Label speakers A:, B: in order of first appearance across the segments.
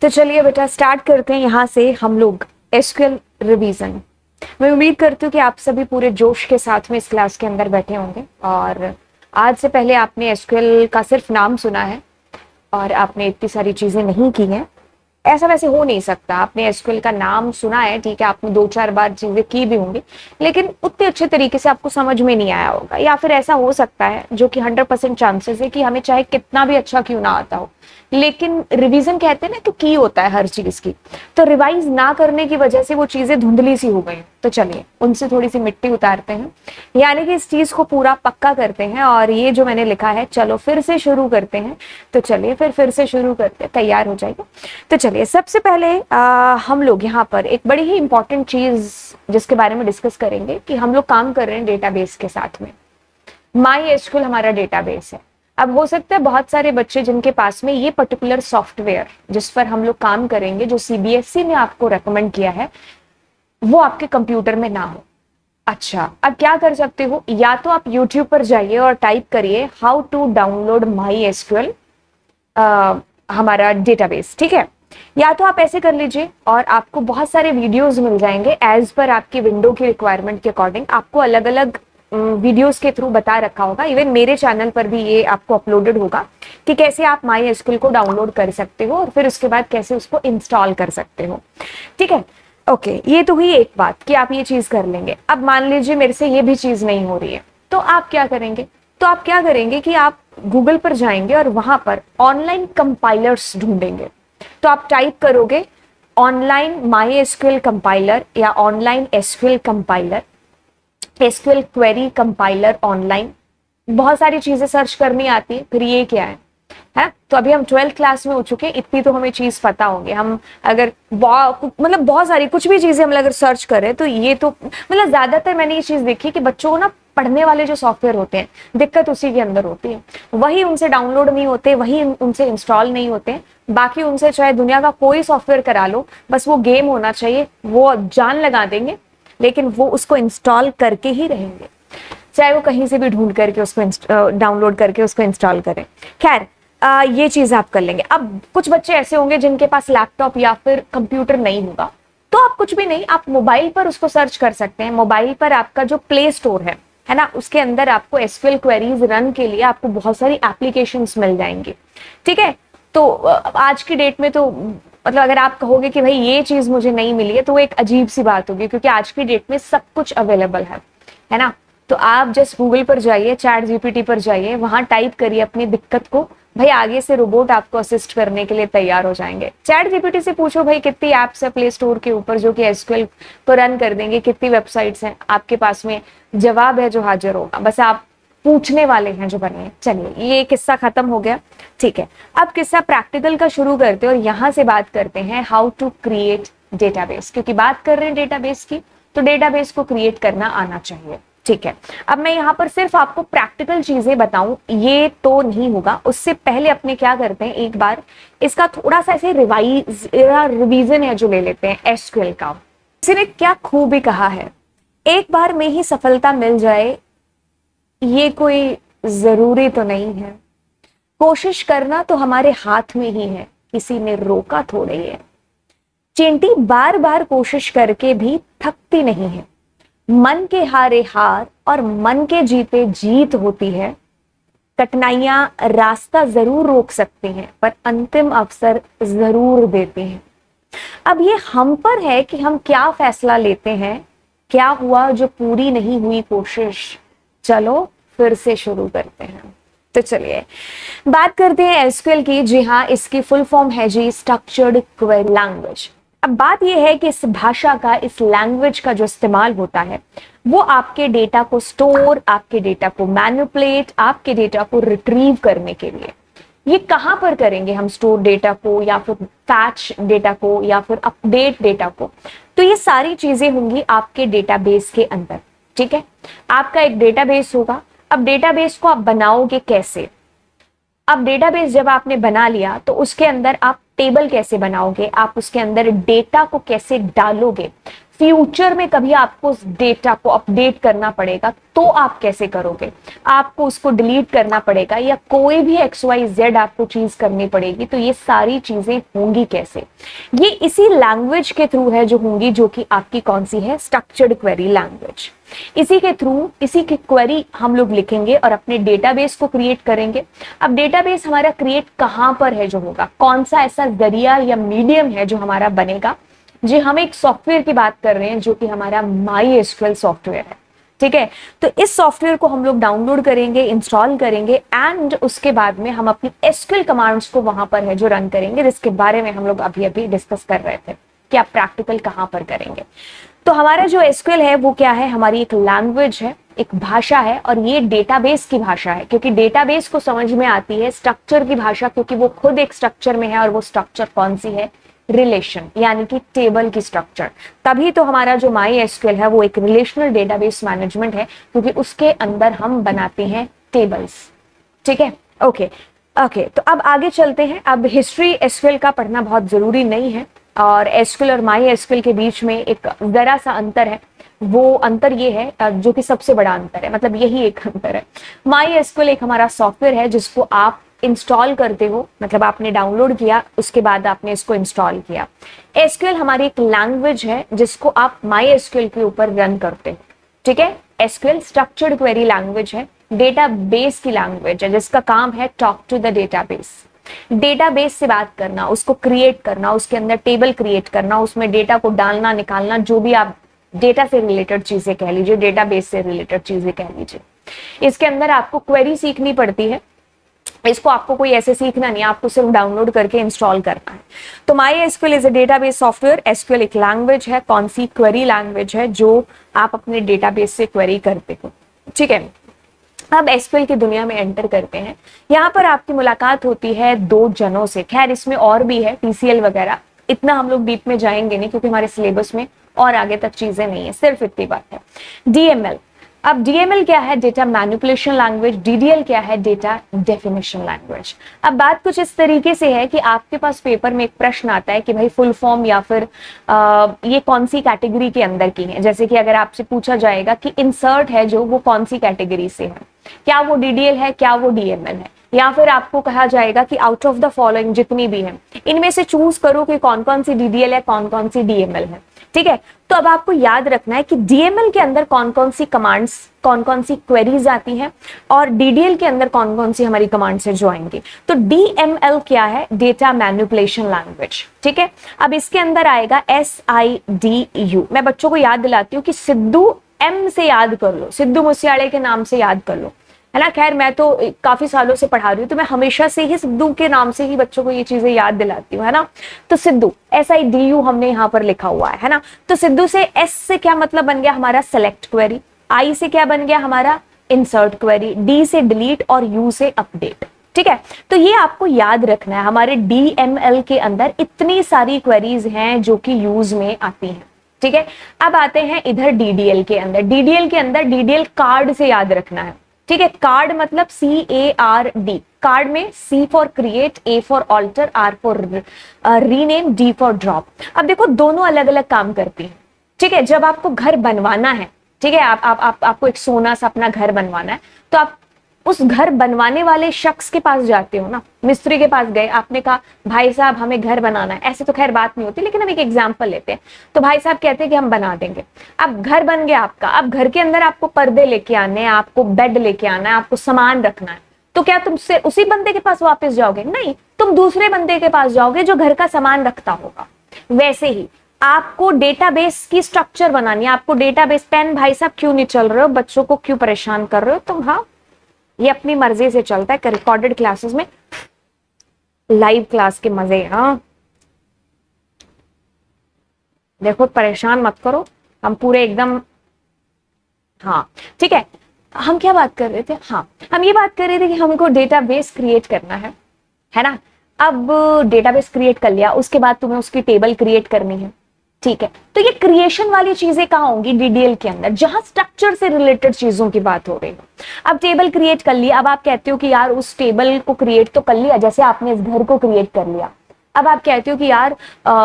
A: तो चलिए बेटा स्टार्ट करते हैं यहाँ से हम लोग एसक्यूएल रिवीजन। मैं उम्मीद करती हूँ कि आप सभी पूरे जोश के साथ में इस क्लास के अंदर बैठे होंगे और आज से पहले आपने एसक्यूएल का सिर्फ नाम सुना है और आपने इतनी सारी चीजें नहीं की हैं। ऐसा वैसे हो नहीं सकता। आपने एसक्यूएल का नाम सुना है, ठीक है, आपने 2-4 बार चीजें की भी होंगी, लेकिन उतने अच्छे तरीके से आपको समझ में नहीं आया होगा। या फिर ऐसा हो सकता है, जो कि 100% चांसेस है, कि हमें चाहे कितना भी अच्छा क्यों ना आता हो, लेकिन रिवीजन कहते हैं ना कि की होता है हर चीज की, तो रिवाइज ना करने की वजह से वो चीजें धुंधली सी हो गई। तो चलिए उनसे थोड़ी सी मिट्टी उतारते हैं, यानी कि इस चीज को पूरा पक्का करते हैं। और ये जो मैंने लिखा है, चलो फिर से शुरू करते हैं। तो चलिए फिर से शुरू करते हैं, तैयार हो जाइए। तो चलिए सबसे पहले हम लोग यहाँ पर एक बड़ी ही इंपॉर्टेंट चीज जिसके बारे में डिस्कस करेंगे कि हम लोग काम कर रहे हैं डेटाबेस के साथ में। माई एसक्यूएल हमारा डेटाबेस है। अब हो सकता है बहुत सारे बच्चे जिनके पास में ये पर्टिकुलर सॉफ्टवेयर जिस पर हम लोग काम करेंगे, जो सीबीएसई ने आपको रेकमेंड किया है, वो आपके कंप्यूटर में ना हो। अच्छा, अब क्या कर सकते हो, या तो आप यूट्यूब पर जाइए और टाइप करिए how to download my SQL हमारा डेटाबेस, ठीक है। या तो आप ऐसे कर लीजिए और आपको बहुत सारे वीडियोस मिल जाएंगे एज पर आपकी विंडो की रिक्वायरमेंट के अकॉर्डिंग। आपको अलग अलग वीडियोस के थ्रू बता रखा होगा, इवन मेरे चैनल पर भी ये आपको अपलोडेड होगा कि कैसे आप माई एसक्यूएल को डाउनलोड कर सकते हो और फिर उसके बाद कैसे उसको इंस्टॉल कर सकते हो, ठीक है। ओके, ये तो हुई एक बात कि आप ये चीज कर लेंगे। अब मान लीजिए मेरे से ये भी चीज नहीं हो रही है, तो आप क्या करेंगे? तो आप क्या करेंगे कि आप गूगल पर जाएंगे और वहां पर ऑनलाइन कंपाइलर्स ढूंढेंगे। तो आप टाइप करोगे ऑनलाइन माई एसक्यूएल कंपाइलर या online SQL compiler, SQL query compiler online. बहुत सारी चीजें सर्च करनी आती है, फिर ये क्या है? तो अभी हम 12th क्लास में हो चुके हैं, इतनी तो हमें चीज पता होगी। हम अगर मतलब बहुत सारी कुछ भी चीजें हम अगर सर्च करें तो ये तो मतलब ज्यादातर मैंने ये चीज देखी कि बच्चों को ना पढ़ने वाले जो सॉफ्टवेयर होते हैं, दिक्कत उसी के अंदर होती है। वही उनसे डाउनलोड नहीं होते, वही उनसे इंस्टॉल नहीं होते। बाकी उनसे चाहे दुनिया का कोई सॉफ्टवेयर करा लो, बस वो गेम होना चाहिए, वो जान लगा देंगे, लेकिन वो उसको इंस्टॉल करके ही रहेंगे, चाहे वो कहीं से भी ढूंढ करके उसको डाउनलोड करके उसको इंस्टॉल करें। खैर, ये चीज आप कर लेंगे। अब कुछ बच्चे ऐसे होंगे जिनके पास लैपटॉप या फिर कंप्यूटर नहीं होगा, तो आप कुछ भी नहीं, आप मोबाइल पर उसको सर्च कर सकते हैं। मोबाइल पर आपका जो प्ले स्टोर है ना, उसके अंदर आपको एसक्यूएल क्वेरीज रन के लिए आपको बहुत सारी एप्लीकेशंस मिल जाएंगी, ठीक है। तो आज की डेट में तो मतलब अगर आप कहोगे कि भाई ये चीज मुझे नहीं मिली है, तो वो एक अजीब सी बात होगी, क्योंकि आज की डेट में सब कुछ अवेलेबल है ना। तो आप जस्ट गूगल पर जाइए, चैट जीपीटी पर जाइए, वहां टाइप करिए अपनी दिक्कत को, भाई आगे से रोबोट आपको असिस्ट करने के लिए तैयार हो जाएंगे। चैट जीपीटी से पूछो भाई कितनी एप्स है प्ले स्टोर के ऊपर जो कि एसक्यूएल को रन कर देंगे, कितनी वेबसाइट्स हैं, आपके पास में जवाब है जो हाजिर होगा, बस आप पूछने वाले हैं जो बने। चलिए ये किस्सा खत्म हो गया, ठीक है। अब किस्सा प्रैक्टिकल का शुरू करते हैं और यहां से बात करते हैं हाउ टू क्रिएट डेटाबेस, क्योंकि बात कर रहे हैं डेटाबेस की, तो डेटाबेस को क्रिएट करना आना चाहिए, ठीक है। अब मैं यहाँ पर सिर्फ आपको प्रैक्टिकल चीजें बताऊं ये तो नहीं होगा, उससे पहले अपने क्या करते हैं, एक बार इसका थोड़ा सा ऐसे रिवीजन है जो ले लेते हैं एसक्यूएल का। किसी ने क्या खूबी कहा है, एक बार में ही सफलता मिल जाए ये कोई जरूरी तो नहीं है, कोशिश करना तो हमारे हाथ में ही है, किसी ने रोका थोड़े है। चींटी बार बार कोशिश करके भी थकती नहीं है, मन के हारे हार और मन के जीते जीत होती है। कठिनाइयां रास्ता जरूर रोक सकती हैं, पर अंतिम अवसर जरूर देती हैं। अब ये हम पर है कि हम क्या फैसला लेते हैं। क्या हुआ जो पूरी नहीं हुई कोशिश, चलो फिर से शुरू करते हैं। तो चलिए बात करते हैं एसक्यूएल की। जी हाँ, इसकी फुल फॉर्म है जी स्ट्रक्चर्ड क्वेरी लैंग्वेज। अब बात यह है कि इस भाषा का, इस लैंग्वेज का जो इस्तेमाल होता है, वो आपके डेटा को स्टोर, आपके डेटा को मैनिपुलेट, आपके डेटा को रिट्रीव करने के लिए। ये कहां पर करेंगे हम स्टोर डेटा को, या फिर फैच डेटा को, या फिर अपडेट डेटा को? तो ये सारी चीजें होंगी आपके डेटाबेस के अंदर, ठीक है। आपका एक डेटाबेस होगा। अब डेटाबेस को आप बनाओगे कैसे? अब डेटाबेस जब आपने बना लिया तो उसके अंदर आप टेबल कैसे बनाओगे, आप उसके अंदर डेटा को कैसे डालोगे, फ्यूचर में कभी आपको उस डेटा को अपडेट करना पड़ेगा तो आप कैसे करोगे, आपको उसको डिलीट करना पड़ेगा या कोई भी XYZ आपको चीज करनी पड़ेगी, तो ये सारी चीजें होंगी कैसे, ये इसी लैंग्वेज के थ्रू है जो होंगी, जो कि आपकी कौन सी है, स्ट्रक्चर्ड क्वेरी लैंग्वेज। इसी के थ्रू, इसी की क्वेरी हम लोग लिखेंगे और अपने डेटाबेस को क्रिएट करेंगे। अब डेटाबेस हमारा क्रिएट कहां पर है जो होगा, कौन सा ऐसा जरिया या मीडियम है जो हमारा बनेगा। जी हम एक सॉफ्टवेयर की बात कर रहे हैं जो कि हमारा MySQL सॉफ्टवेयर है, ठीक है। तो इस सॉफ्टवेयर को हम लोग डाउनलोड करेंगे, इंस्टॉल करेंगे एंड उसके बाद में हम अपनी SQL कमांड्स को वहां पर है जो रन करेंगे, जिसके बारे में हम लोग अभी अभी डिस्कस कर रहे थे कि आप प्रैक्टिकल कहां पर करेंगे। तो हमारा जो SQL है वो क्या है, हमारी एक लैंग्वेज है, एक भाषा है, और ये डेटाबेस की भाषा है, क्योंकि डेटाबेस को समझ में आती है स्ट्रक्चर की भाषा, क्योंकि वो खुद एक स्ट्रक्चर में है, और वो स्ट्रक्चर कौन सी है, रिलेशन, यानी कि टेबल की स्ट्रक्चर। तभी तो हमारा जो MySQL है वो एक रिलेशनल डेटाबेस मैनेजमेंट है, क्योंकि उसके अंदर हम बनाते हैं टेबल्स, ठीक है। ओके, तो अब आगे चलते हैं। अब हिस्ट्री SQL का पढ़ना बहुत जरूरी नहीं है, और SQL और MySQL के बीच में एक जरा सा अंतर है। वो अंतर ये है जो कि सबसे बड़ा अंतर है, मतलब यही एक अंतर है। MySQL एक हमारा सॉफ्टवेयर है जिसको आप इंस्टॉल करते हो, मतलब आपने डाउनलोड किया, उसके बाद आपने इसको इंस्टॉल किया। SQL हमारी एक लैंग्वेज है जिसको आप MySQL के ऊपर रन करते हो, ठीक है। SQL स्ट्रक्चर्ड क्वेरी लैंग्वेज है, डेटाबेस की लैंग्वेज है, जिसका काम है talk to the database, database से बात करना, उसको क्रिएट करना, उसके अंदर टेबल क्रिएट करना, उसमें डेटा को डालना निकालना, जो भी आप डेटा से रिलेटेड चीजें कह लीजिए, डेटाबेस से रिलेटेड चीजें कह लीजिए। इसके अंदर आपको क्वेरी सीखनी पड़ती है, इसको आपको कोई ऐसे सीखना नहीं, आपको सिर्फ डाउनलोड करके इंस्टॉल करना है। तो MySQL is a database software. SQL एक लैंग्वेज है, कौन सी, क्वेरी लैंग्वेज है, जो आप अपने डेटाबेस से क्वेरी करते हो, ठीक है। अब SQL की दुनिया में एंटर करते हैं। यहाँ पर आपकी मुलाकात होती है दो जनों से, खैर इसमें और भी है, TCL वगैरह, इतना हम लोग डीप में जाएंगे नहीं क्योंकि हमारे सिलेबस में और आगे तक चीजें नहीं है, सिर्फ इतनी बात है। DML, अब DML क्या है, डेटा मैनिपुलेशन लैंग्वेज। DDL क्या है, डेटा डेफिनेशन लैंग्वेज। अब बात कुछ इस तरीके से है कि आपके पास पेपर में एक प्रश्न आता है कि भाई फुल फॉर्म या फिर ये कौन सी कैटेगरी के अंदर की है। जैसे कि अगर आपसे पूछा जाएगा कि इंसर्ट है जो, वो कौन सी कैटेगरी से है, क्या वो DDL है, क्या वो DML है, या फिर आपको कहा जाएगा कि आउट ऑफ द फॉलोइंग जितनी भी है इनमें से चूज करो कि कौन कौन सी DDL है, कौन कौन सी DML है, ठीक है। तो अब आपको याद रखना है कि DML के अंदर कौन कौन सी कमांड्स, कौन कौन सी क्वेरीज आती हैं, और DDL के अंदर कौन कौन सी हमारी कमांड्स है जो आएंगी। तो DML क्या है, डेटा मैनिपुलेशन लैंग्वेज, ठीक है। अब इसके अंदर आएगा SIDU। मैं बच्चों को याद दिलाती हूँ कि सिद्धू M से याद कर लो, सिद्धू मूसेवाले के नाम से याद कर लो, है ना। खैर मैं तो काफी सालों से पढ़ा रही हूँ, तो मैं हमेशा से ही सिद्धू के नाम से ही बच्चों को ये चीजें याद दिलाती हूँ, है ना। तो सिद्धू, SIDU हमने यहाँ पर लिखा हुआ है ना। तो सिद्धू से S से क्या मतलब बन गया हमारा, सेलेक्ट क्वेरी। I से क्या बन गया हमारा, इंसर्ट क्वेरी। D से डिलीट, और U से अपडेट, ठीक है। तो ये आपको याद रखना है, हमारे DML के अंदर इतनी सारी क्वेरीज हैं जो कि यूज में आती हैं, ठीक है। अब आते हैं इधर DDL के अंदर। DDL के अंदर DDL कार्ड से याद रखना है, ठीक है। कार्ड मतलब CARD, कार्ड में C for create, A for alter, R for rename, D for drop. अब देखो दोनों अलग अलग काम करती हैं, ठीक है। जब आपको घर बनवाना है, ठीक है, आपको एक सोना सा अपना घर बनवाना है, तो आप उस घर बनवाने वाले शख्स के पास जाते हो ना, मिस्त्री के पास गए, आपने कहा भाई साहब हमें घर बनाना है। ऐसे तो खैर बात नहीं होती, लेकिन हम एक एग्जांपल लेते हैं। तो भाई साहब कहते हैं कि हम बना देंगे। अब घर बन गया आपका, अब घर के अंदर आपको पर्दे लेके आने हैं, आपको बेड लेके आना है, आपको सामान रखना है। तो क्या तुमसे उसी बंदे के पास वापस जाओगे? नहीं, तुम दूसरे बंदे के पास जाओगे जो घर का सामान रखता होगा। वैसे ही आपको डेटाबेस की स्ट्रक्चर बनानी है, आपको डेटाबेस, पेन भाई साहब क्यों नहीं चल रहे हो, बच्चों को क्यों परेशान कर रहे हो तुम? हाँ, ये अपनी मर्जी से चलता है, रिकॉर्डेड क्लासेस में लाइव क्लास के मजे। हाँ देखो, परेशान मत करो, हम पूरे एकदम, हाँ ठीक है। हम क्या बात कर रहे थे? हाँ, हम ये बात कर रहे थे कि हमको डेटाबेस क्रिएट करना है ना। अब डेटाबेस क्रिएट कर लिया, उसके बाद तुम्हें उसकी टेबल क्रिएट करनी है, ठीक है। तो ये क्रिएशन वाली चीजें कहाँ होंगी? DDL के अंदर, जहां स्ट्रक्चर से रिलेटेड चीजों की बात हो रही है। अब टेबल क्रिएट कर लिया, अब आप कहते हो कि यार उस टेबल को क्रिएट तो कर लिया, जैसे आपने इस घर को क्रिएट कर लिया। अब आप कहते हो कि यार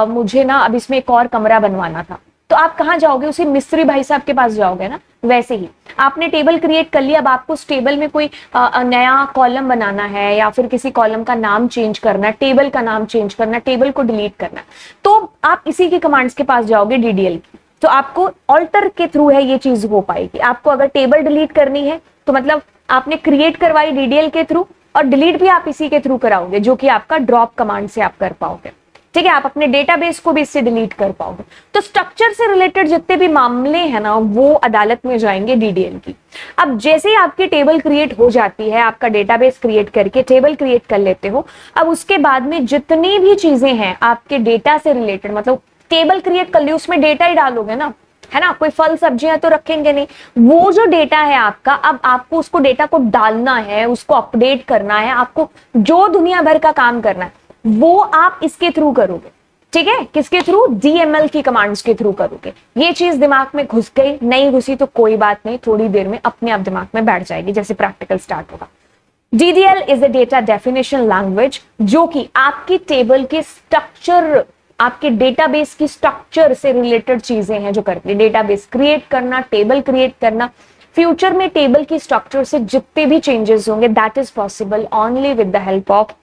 A: मुझे ना अब इसमें एक और कमरा बनवाना था, तो आप कहाँ जाओगे, उसी मिस्त्री भाई साहब के पास जाओगे ना। वैसे ही आपने टेबल क्रिएट कर लिया, अब आपको उस टेबल में कोई नया कॉलम बनाना है या फिर किसी कॉलम का नाम चेंज करना, टेबल का नाम चेंज करना, टेबल को डिलीट करना, तो आप इसी की कमांड्स के पास जाओगे, डीडीएल की। तो आपको ऑल्टर के थ्रू है ये चीज हो पाएगी। आपको अगर टेबल डिलीट करनी है तो मतलब आपने क्रिएट करवाई डीडीएल के थ्रू, और डिलीट भी आप इसी के थ्रू कराओगे, जो कि आपका ड्रॉप कमांड से आप कर पाओगे। ठीक है, आप अपने डेटाबेस को भी इससे डिलीट कर पाओगे। तो स्ट्रक्चर से रिलेटेड जितने भी मामले हैं ना, वो अदालत में जाएंगे डीडीएल की। अब जैसे ही आपकी टेबल क्रिएट हो जाती है, आपका डेटाबेस क्रिएट करके टेबल क्रिएट कर लेते हो, अब उसके बाद में जितनी भी चीजें हैं आपके डेटा से रिलेटेड, मतलब टेबल क्रिएट कर ली, उसमें डेटा ही डालोगे ना, है ना, कोई फल सब्जियां तो रखेंगे नहीं। वो जो डेटा है आपका, अब आपको उसको डेटा को डालना है, उसको अपडेट करना है, आपको जो दुनिया भर का काम करना है वो आप इसके थ्रू करोगे। ठीक है, किसके थ्रू, डीएमएल की कमांड्स के थ्रू करोगे। ये चीज दिमाग में घुस गई, नहीं घुसी तो कोई बात नहीं, थोड़ी देर में अपने आप दिमाग में बैठ जाएगी जैसे प्रैक्टिकल स्टार्ट होगा। DDL is a data definition language, जो कि आपकी टेबल के स्ट्रक्चर, आपके डेटाबेस की स्ट्रक्चर से रिलेटेड चीजें हैं जो करती है। डेटाबेस क्रिएट करना, टेबल क्रिएट करना, फ्यूचर में टेबल की स्ट्रक्चर से जितने भी चेंजेस होंगे, that is possible only with the help of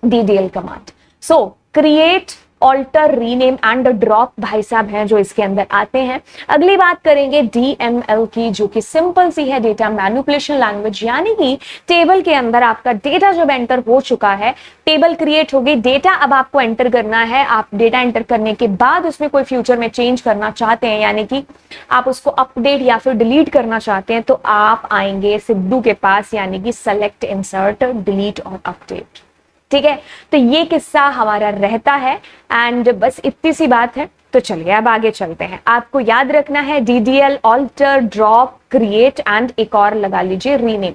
A: DDL command. So create, alter, rename and drop भाई साहब हैं जो इसके अंदर आते हैं। अगली बात करेंगे DML की, जो कि सिंपल सी है, डेटा मैनिपुलेशन लैंग्वेज, यानी कि टेबल के अंदर आपका डेटा जब एंटर हो चुका है, टेबल क्रिएट हो गई, डेटा अब आपको एंटर करना है। आप डेटा एंटर करने के बाद उसमें कोई फ्यूचर में चेंज करना चाहते हैं, यानी कि आप उसको अपडेट या फिर डिलीट करना चाहते हैं, तो आप आएंगे सिद्धू के पास, यानी कि सेलेक्ट, इंसर्ट, डिलीट और अपडेट। ठीक है, तो ये किस्सा हमारा रहता है एंड बस इतनी सी बात है। तो चलिए अब आगे चलते हैं। आपको याद रखना है DDL, alter, drop, create and एक और लगा लीजिए रीनेम।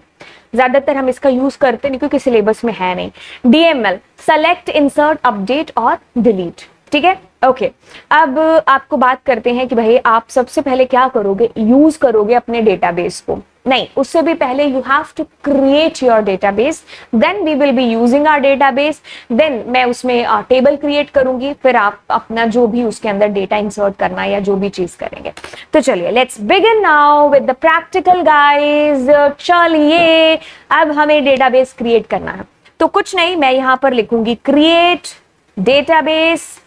A: ज्यादातर हम इसका यूज करते नहीं क्योंकि सिलेबस में है नहीं। DML, सेलेक्ट, इंसर्ट, अपडेट और डिलीट। ठीक है, ओके। अब आपको बात करते हैं कि भाई आप सबसे पहले क्या करोगे, यूज करोगे अपने डेटाबेस को। नहीं, उससे भी पहले you have to create your database, then we will be using our database, then मैं उसमें टेबल क्रिएट करूंगी, फिर आप अपना जो भी उसके अंदर डेटा इंसर्ट करना या जो भी चीज करेंगे। तो चलिए let's begin now with the practical guys. चलिए अब हमें डेटाबेस क्रिएट करना है, तो कुछ नहीं, मैं यहां पर लिखूंगी create database,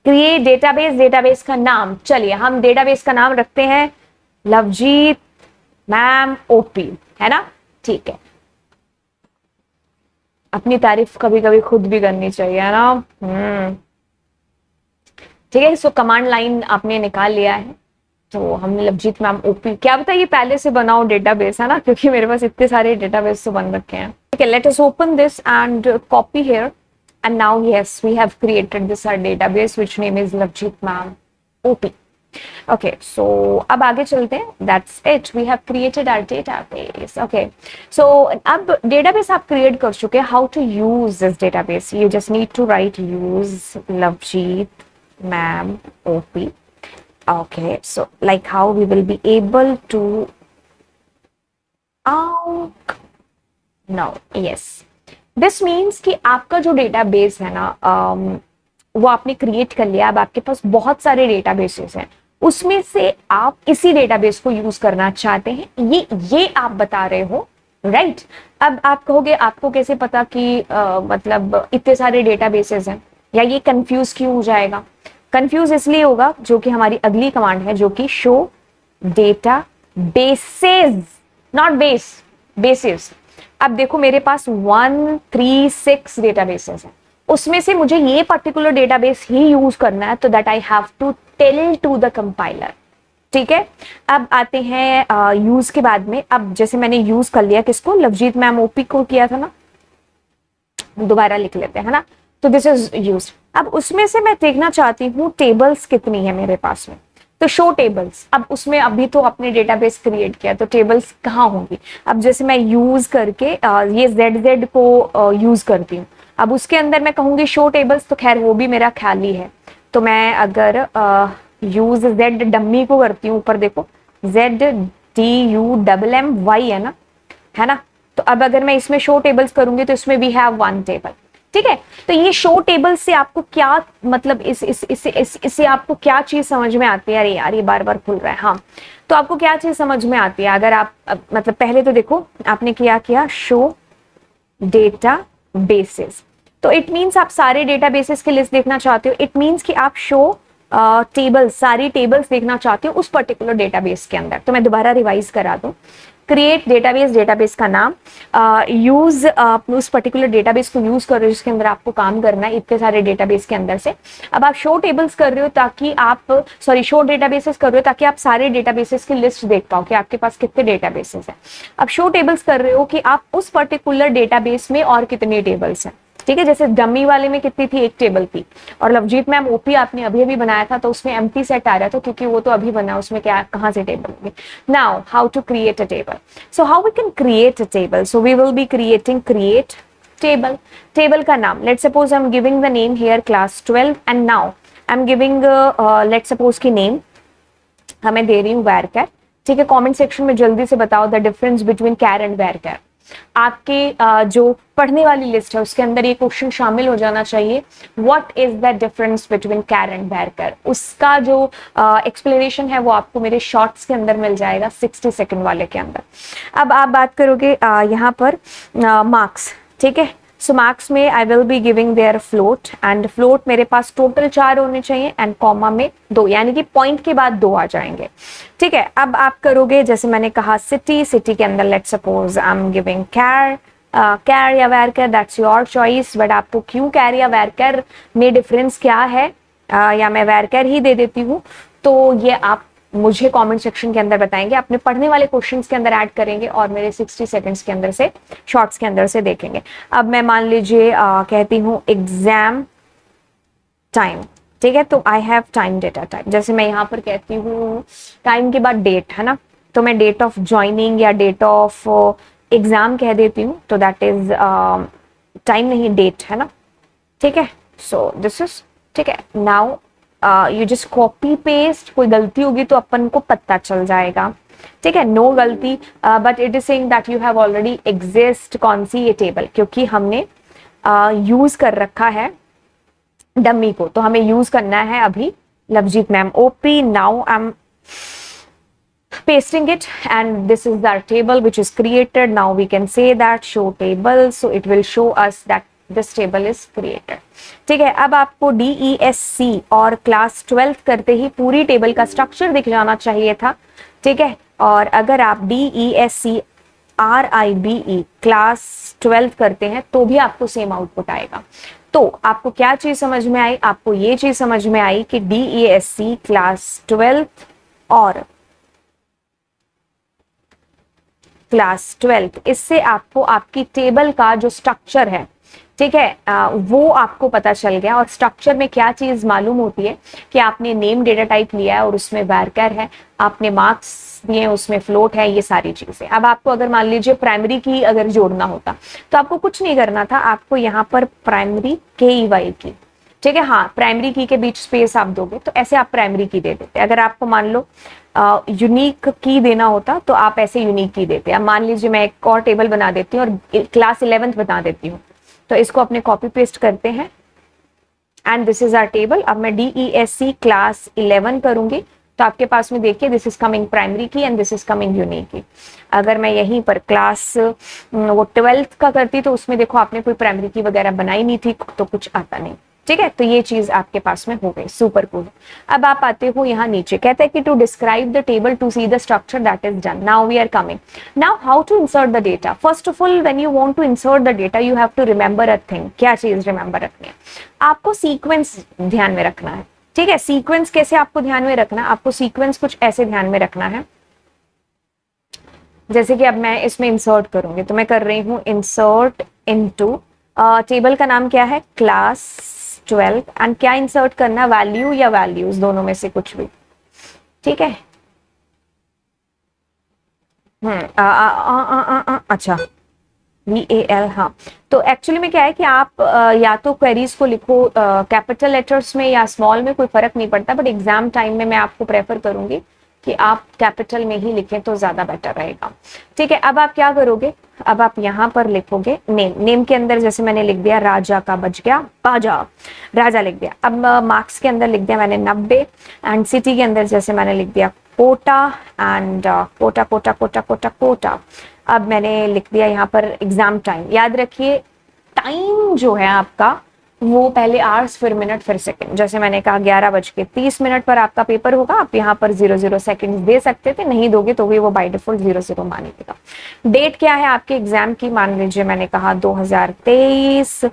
A: create database, database का नाम, चलिए हम डेटाबेस का नाम रखते हैं लवजीत मैम ओपी, है ना। ठीक है, अपनी तारीफ कभी कभी खुद भी करनी चाहिए ना। ठीक है, सो कमांड लाइन आपने निकाल लिया है, तो हम लवजीत मैम ओपी, क्या बताइए पहले से बनाओ डेटाबेस, है ना, क्योंकि मेरे पास इतने सारे डेटाबेस तो बन रखे हैं। ठीक है, let us open this and copy here, and now yes, we have created this our database which name is Lavjeet Ma'am OP. Okay, so अब आगे चलते हैं। That's it, we have created our database. Okay, so अब database आप create कर चुके हैं। How to use this database? You just need to write use Lavjeet Ma'am OP. Okay, so like how we will be able to, oh no, yes, this means कि आपका जो database है ना, वो आपने क्रिएट कर लिया। अब आपके पास बहुत सारे डेटाबेसेस हैं, उसमें से आप इसी डेटाबेस को यूज करना चाहते हैं, ये आप बता रहे हो, राइट। अब आप कहोगे आपको कैसे पता कि मतलब इतने सारे डेटाबेसेस हैं, या ये कंफ्यूज क्यों हो जाएगा। कंफ्यूज इसलिए होगा जो कि हमारी अगली कमांड है, जो कि show data bases, not base, basis. अब देखो मेरे पास 136 डेटाबेसेस हैं, उसमें से मुझे ये पर्टिकुलर डेटाबेस ही यूज करना है, तो that I have to tell to the compiler. ठीक है, अब आते हैं यूज के बाद में। अब जैसे मैंने यूज कर लिया किसको, लवजीत मैम ओपी को किया था ना, दोबारा लिख लेते हैं ना। तो दिस इज यूज। अब उसमें से मैं देखना चाहती हूँ टेबल्स कितनी है मेरे पास में, तो शो टेबल्स। अब उसमें अभी तो अपने डेटाबेस क्रिएट किया, तो टेबल्स कहाँ होंगी। अब जैसे मैं यूज करके ये ZZ को यूज करती हूँ, अब उसके अंदर मैं कहूंगी शो टेबल्स, तो खैर वो भी मेरा ख्याल ही है। तो मैं अगर यूज Z डम्मी को करती हूँ, ऊपर देखो ZDUMMY है ना, है ना। तो अब अगर मैं इसमें शो टेबल्स करूंगी तो इसमें वी हैव 1 टेबल। ठीक है। तो ये शो टेबल से आपको क्या मतलब इससे आपको क्या चीज समझ में आती है? अरे यार ये बार बार खुल रहा है। हाँ, तो आपको क्या चीज समझ में आती है अगर आप मतलब पहले तो देखो आपने क्या किया, शो डेटा बेसिस। तो इट मीन्स आप सारे डेटा बेसिस की लिस्ट देखना चाहते हो। इट मीन्स कि आप शो टेबल सारी टेबल्स देखना चाहते हो उस पर्टिकुलर डेटाबेस के अंदर। तो मैं दोबारा रिवाइज करा दूं, क्रिएट डेटाबेस, डेटाबेस का नाम, यूज उस पर्टिकुलर डेटाबेस को यूज कर रहे हो जिसके अंदर आपको काम करना है इतने सारे डेटाबेस के अंदर से। अब आप शो टेबल्स कर रहे हो ताकि आप शो डेटाबेसेस कर रहे हो ताकि आप सारे डेटाबेसेस की लिस्ट देख पाओ कि आपके पास कितने डेटाबेसेस हैं। अब शो टेबल्स कर रहे हो कि आप उस पर्टिकुलर डेटाबेस में और कितने टेबल्स हैं। ठीक है, जैसे डमी वाले में कितनी थी, एक टेबल थी। और लवजीत मैम ओपी आपने अभी अभी बनाया था तो उसमें एम्प्टी सेट आ रहा था क्योंकि वो तो अभी बना, उसमें क्या कहां से टेबल होगी। Now how to create a table, so how we can create a table, so we will be creating create table. Table का नाम, let's suppose I am giving the name here class 12 and now I am giving let's suppose की name हमें दे रही हूँ वैरकर। ठीक है, comment section में जल्दी से बताओ द डिफरेंस बिटवीन कैर एंड वैरकर। आपके जो पढ़ने वाली लिस्ट है उसके अंदर ये क्वेश्चन शामिल हो जाना चाहिए, what is the difference between कैर एंड वैरकर। उसका जो एक्सप्लेनेशन है वो आपको मेरे शॉर्ट्स के अंदर मिल जाएगा 60 सेकंड वाले के अंदर। अब आप बात करोगे यहाँ पर मार्क्स। ठीक है, सो मार्क्स में आई will be giving their float and float मेरे पास टोटल 4 होने चाहिए एंड कॉमा में 2, यानी कि पॉइंट के बाद 2 आ जाएंगे। ठीक है, अब आप करोगे जैसे मैंने कहा सिटी, सिटी के अंदर let's suppose I am giving कैर, कैर या वैरकर, दैट्स योर चॉइस। बट आपको क्यों कैर या वैरकर में डिफरेंस क्या है, या मैं वैरकर ही दे देती हूँ, तो ये आप मुझे कमेंट सेक्शन के अंदर बताएंगे, अपने पढ़ने वाले क्वेश्चंस के अंदर ऐड करेंगे और मेरे 60 सेकंड्स के अंदर से शॉर्ट्स के अंदर से देखेंगे। अब मैं मान लीजिए कहती हूँ एग्जाम टाइम। ठीक है, तो I have time data type, जैसे मैं यहाँ पर कहती हूँ टाइम के बाद डेट है ना, तो मैं डेट ऑफ ज्वाइनिंग या डेट ऑफ एग्जाम कह देती हूँ, तो दैट इज टाइम नहीं डेट है ना। ठीक है, सो दिस इज ठीक है। Now you just copy paste, कोई गलती होगी तो अपन को पता चल जाएगा। ठीक है, नो गलती, but it is saying that you have already exist कौन सी ये टेबल, क्योंकि हमने यूज कर रखा है डमी को, तो हमें यूज करना है अभी लवजीत मैम ओपी। Now I am pasting it and this is our table which is created. Now we can say that show table, so it will show us that this table is created. ठीक है, अब आपको DESC और class 12 करते ही पूरी table का structure दिख जाना चाहिए था। ठीक है, और अगर आप DESC RIBE क्लास 12 करते हैं तो भी आपको सेम आउटपुट आएगा। तो आपको क्या चीज समझ में आई, आपको ये चीज समझ में आई कि DESC क्लास 12 और क्लास 12 इससे आपको आपकी टेबल का जो स्ट्रक्चर है, ठीक है, वो आपको पता चल गया। और स्ट्रक्चर में क्या चीज मालूम होती है कि आपने नेम डेटा टाइप लिया है और उसमें वैरकर है, आपने मार्क्स दिए उसमें फ्लोट है, ये सारी चीजें। अब आपको अगर मान लीजिए प्राइमरी की अगर जोड़ना होता तो आपको कुछ नहीं करना था, आपको यहाँ पर प्राइमरी KEY की, ठीक है, हाँ प्राइमरी की के बीच स्पेस आप दोगे तो ऐसे आप प्राइमरी की दे देते। अगर आपको मान लो यूनिक की देना होता तो आप ऐसे यूनिक की देते। अब मान लीजिए मैं एक और टेबल बना देती हूँ और क्लास 11th बना देती हूँ, तो इसको अपने कॉपी पेस्ट करते हैं and this is our table. अब मैं DESC क्लास 11 करूंगी तो आपके पास में देखिए दिस इज कमिंग प्राइमरी की and this is coming unique की। अगर मैं यहीं पर क्लास वो 12th का करती तो उसमें देखो आपने कोई प्राइमरी की वगैरह बनाई नहीं थी तो कुछ आता नहीं। ठीक है, तो ये चीज आपके पास में हो गई, सुपर कूल। अब आप आते हो यहाँ नीचे, कहते हैं कि to describe the table to see the structure that is done. Now we are coming, now how to insert the data. First of all when you want to insert the data you have to remember a thing. क्या चीज remember रखनी है, आपको sequence ध्यान में रखना है। ठीक है, सीक्वेंस कैसे आपको ध्यान में रखना है, आपको सीक्वेंस कुछ ऐसे ध्यान में रखना है, जैसे कि अब मैं इसमें इंसर्ट करूंगी तो मैं कर रही हूँ इंसर्ट इनटू, टेबल का नाम क्या है क्लास 12 एंड क्या इंसर्ट करना, वैल्यू या वैल्यूज, दोनों में से कुछ भी। ठीक है, अच्छा VAL, हाँ। तो एक्चुअली में क्या है कि आप या तो क्वेरीज को लिखो कैपिटल लेटर्स में या स्मॉल में, कोई फर्क नहीं पड़ता, बट एग्जाम टाइम में मैं आपको प्रेफर करूंगी कि आप कैपिटल में ही लिखें तो ज्यादा बेटर रहेगा। ठीक है, अब आप क्या करोगे, अब आप यहाँ पर लिखोगे नेम। नेम के अंदर जैसे मैंने लिख दिया राजा का बच गया बाजा, राजा लिख दिया। अब मार्क्स के अंदर लिख दिया मैंने 90 एंड सिटी के अंदर जैसे मैंने लिख दिया कोटा एंड कोटा कोटा कोटा कोटा कोटा। अब मैंने लिख दिया यहाँ पर एग्जाम टाइम। याद रखिए टाइम जो है आपका वो पहले आवर्स फिर मिनट फिर सेकंड। जैसे मैंने कहा 11:30 पर आपका पेपर होगा, आप यहाँ पर 00 सेकंड दे सकते थे, नहीं दोगे तो भी वो बाय डिफॉल्ट 00 मानेगा। डेट क्या है आपके एग्जाम की, मान लीजिए मैंने कहा 2023,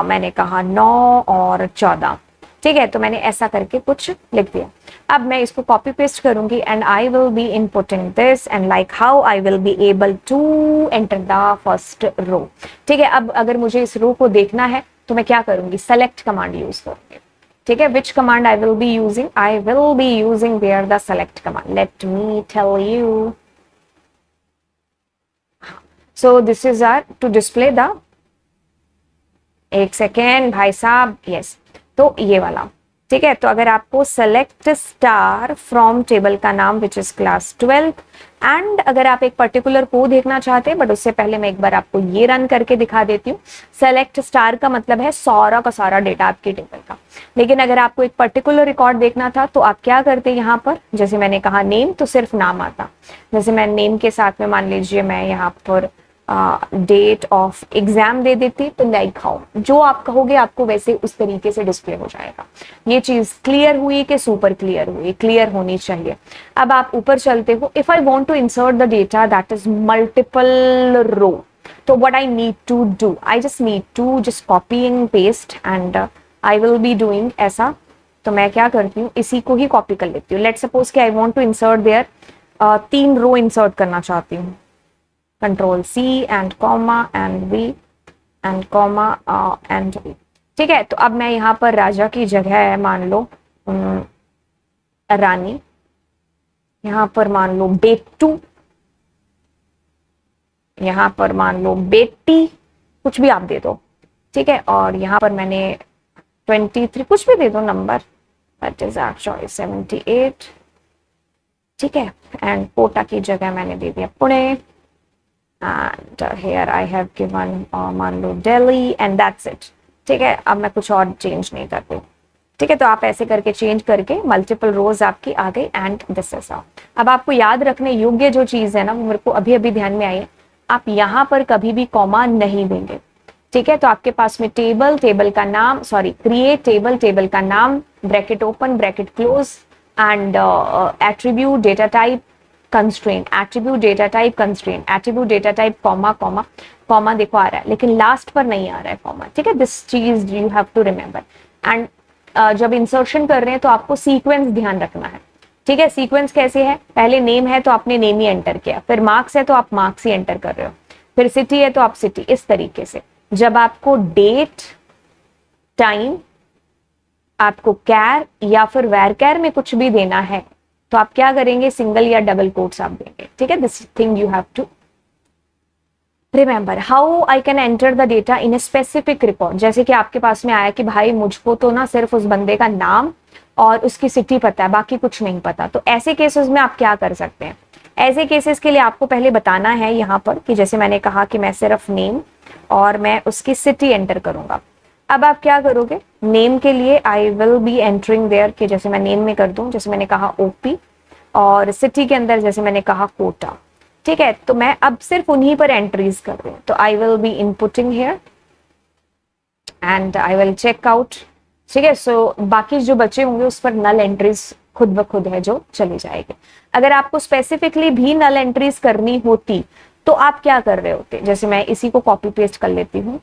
A: मैंने कहा 9 और 14। ठीक है, तो मैंने ऐसा करके कुछ लिख दिया। अब मैं इसको कॉपी पेस्ट करूंगी and I will be inputting this and like how I will be able to enter the first row. ठीक है, अब अगर मुझे इस रो को देखना है तो मैं क्या करूंगी, सेलेक्ट कमांड यूज करूंगी। ठीक है, which command I will be using, I will be using there the select command. Let me tell you, so this is are to display the, एक सेकेंड भाई साहब, यस, तो ये वाला। ठीक है, तो अगर आपको सेलेक्ट स्टार फ्रॉम टेबल का नाम which is class 12th and अगर आप एक पर्टिकुलर को देखना चाहते हैं, बट उससे पहले मैं एक बार आपको ये रन करके दिखा देती हूँ। सेलेक्ट स्टार का मतलब है सारा का सारा डेटा आपकी टेबल का, लेकिन अगर आपको एक पर्टिकुलर रिकॉर्ड देखना था तो आप क्या करते हैं, यहाँ पर जैसे मैंने कहा नेम तो सिर्फ नाम आता। जैसे मैं नेम के साथ में मान लीजिए मैं यहाँ पर डेट ऑफ एग्जाम दे देती, तो लाइक हाउ, जो आप कहोगे आपको वैसे उस तरीके से डिस्प्ले हो जाएगा। ये चीज क्लियर हुई कि सुपर क्लियर हुई, क्लियर होनी चाहिए। अब आप ऊपर चलते हो, if I want to insert the data that is multiple row, तो what I need to do, I just need to just copy and paste and I will be doing ऐसा। तो मैं क्या करती हूँ, इसी को ही कॉपी कर लेती हूँ। लेट सपोज कि I want to insert there 3 row इंसर्ट करना चाहती हूँ, control C and comma and V and comma and V। ठीक है, तो अब मैं यहाँ पर राजा की जगह है मान लो रानी, यहाँ पर मान लो बेटू, यहाँ पर मान लो बेटी, कुछ भी आप दे दो। ठीक है, और यहाँ पर मैंने 23 कुछ भी दे दो number, that is our choice 78। ठीक है, एंड कोटा की जगह मैंने दे दिया Pune and here I have given मान लो Delhi and that's it। ठीक है, अब मैं कुछ और चेंज नहीं करती। ठीक है, तो आप ऐसे करके चेंज करके मल्टीपल रोज आपकी आ गई एंड दिस इज ऑल। अब आपको याद रखने योग्य जो चीज है ना, वो मेरे को अभी अभी ध्यान में आई है, आप यहाँ पर कभी भी कॉमा नहीं देंगे। ठीक है, तो आपके पास में टेबल, टेबल का नाम, सॉरी क्रिएट टेबल, टेबल का नाम, bracket open bracket close and attribute data type constraint, attribute data type constraint, attribute data type comma comma comma, देखो आ रहा है लेकिन लास्ट पर नहीं आ रहा है कॉमा। ठीक है, दिस चीज you have to remember. And जब इंसर्शन कर रहे हैं तो आपको सीक्वेंस ध्यान रखना है। ठीक है, सीक्वेंस कैसे है, पहले नेम है तो आपने नेम ही एंटर किया, फिर मार्क्स है तो आप मार्क्स ही एंटर कर रहे हो, फिर सिटी है तो आप सिटी, इस तरीके से। जब आपको डेट, टाइम, आपको कैर या फिर वेर कैर में कुछ भी देना है तो आप क्या करेंगे, सिंगल या डबल कोट्स आप देंगे। ठीक है, this thing you have to remember. How I can enter the data in a specific record, जैसे कि आपके पास में आया कि भाई मुझको तो ना सिर्फ उस बंदे का नाम और उसकी सिटी पता है, बाकी कुछ नहीं पता, तो ऐसे केसेस में आप क्या कर सकते हैं। ऐसे केसेस के लिए आपको पहले बताना है यहाँ पर कि जैसे मैंने कहा कि मैं सिर्फ नेम और मैं उसकी सिटी एंटर करूंगा। अब आप क्या करोगे, नेम के लिए I will be entering there, कि जैसे मैं नेम में कर दूं, जैसे मैंने कहा ओपी, और सिटी के अंदर जैसे मैंने कहा कोटा। ठीक है, तो मैं अब सिर्फ उन्हीं पर एंट्रीज कर रही हूँ, तो I will be inputting here and I will check out. ठीक है, सो बाकी जो बचे होंगे उस पर नल एंट्रीज खुद ब खुद है जो चली जाएगी। अगर आपको स्पेसिफिकली भी नल एंट्रीज करनी होती तो आप क्या कर रहे होते, जैसे मैं इसी को कॉपी पेस्ट कर लेती हूँ।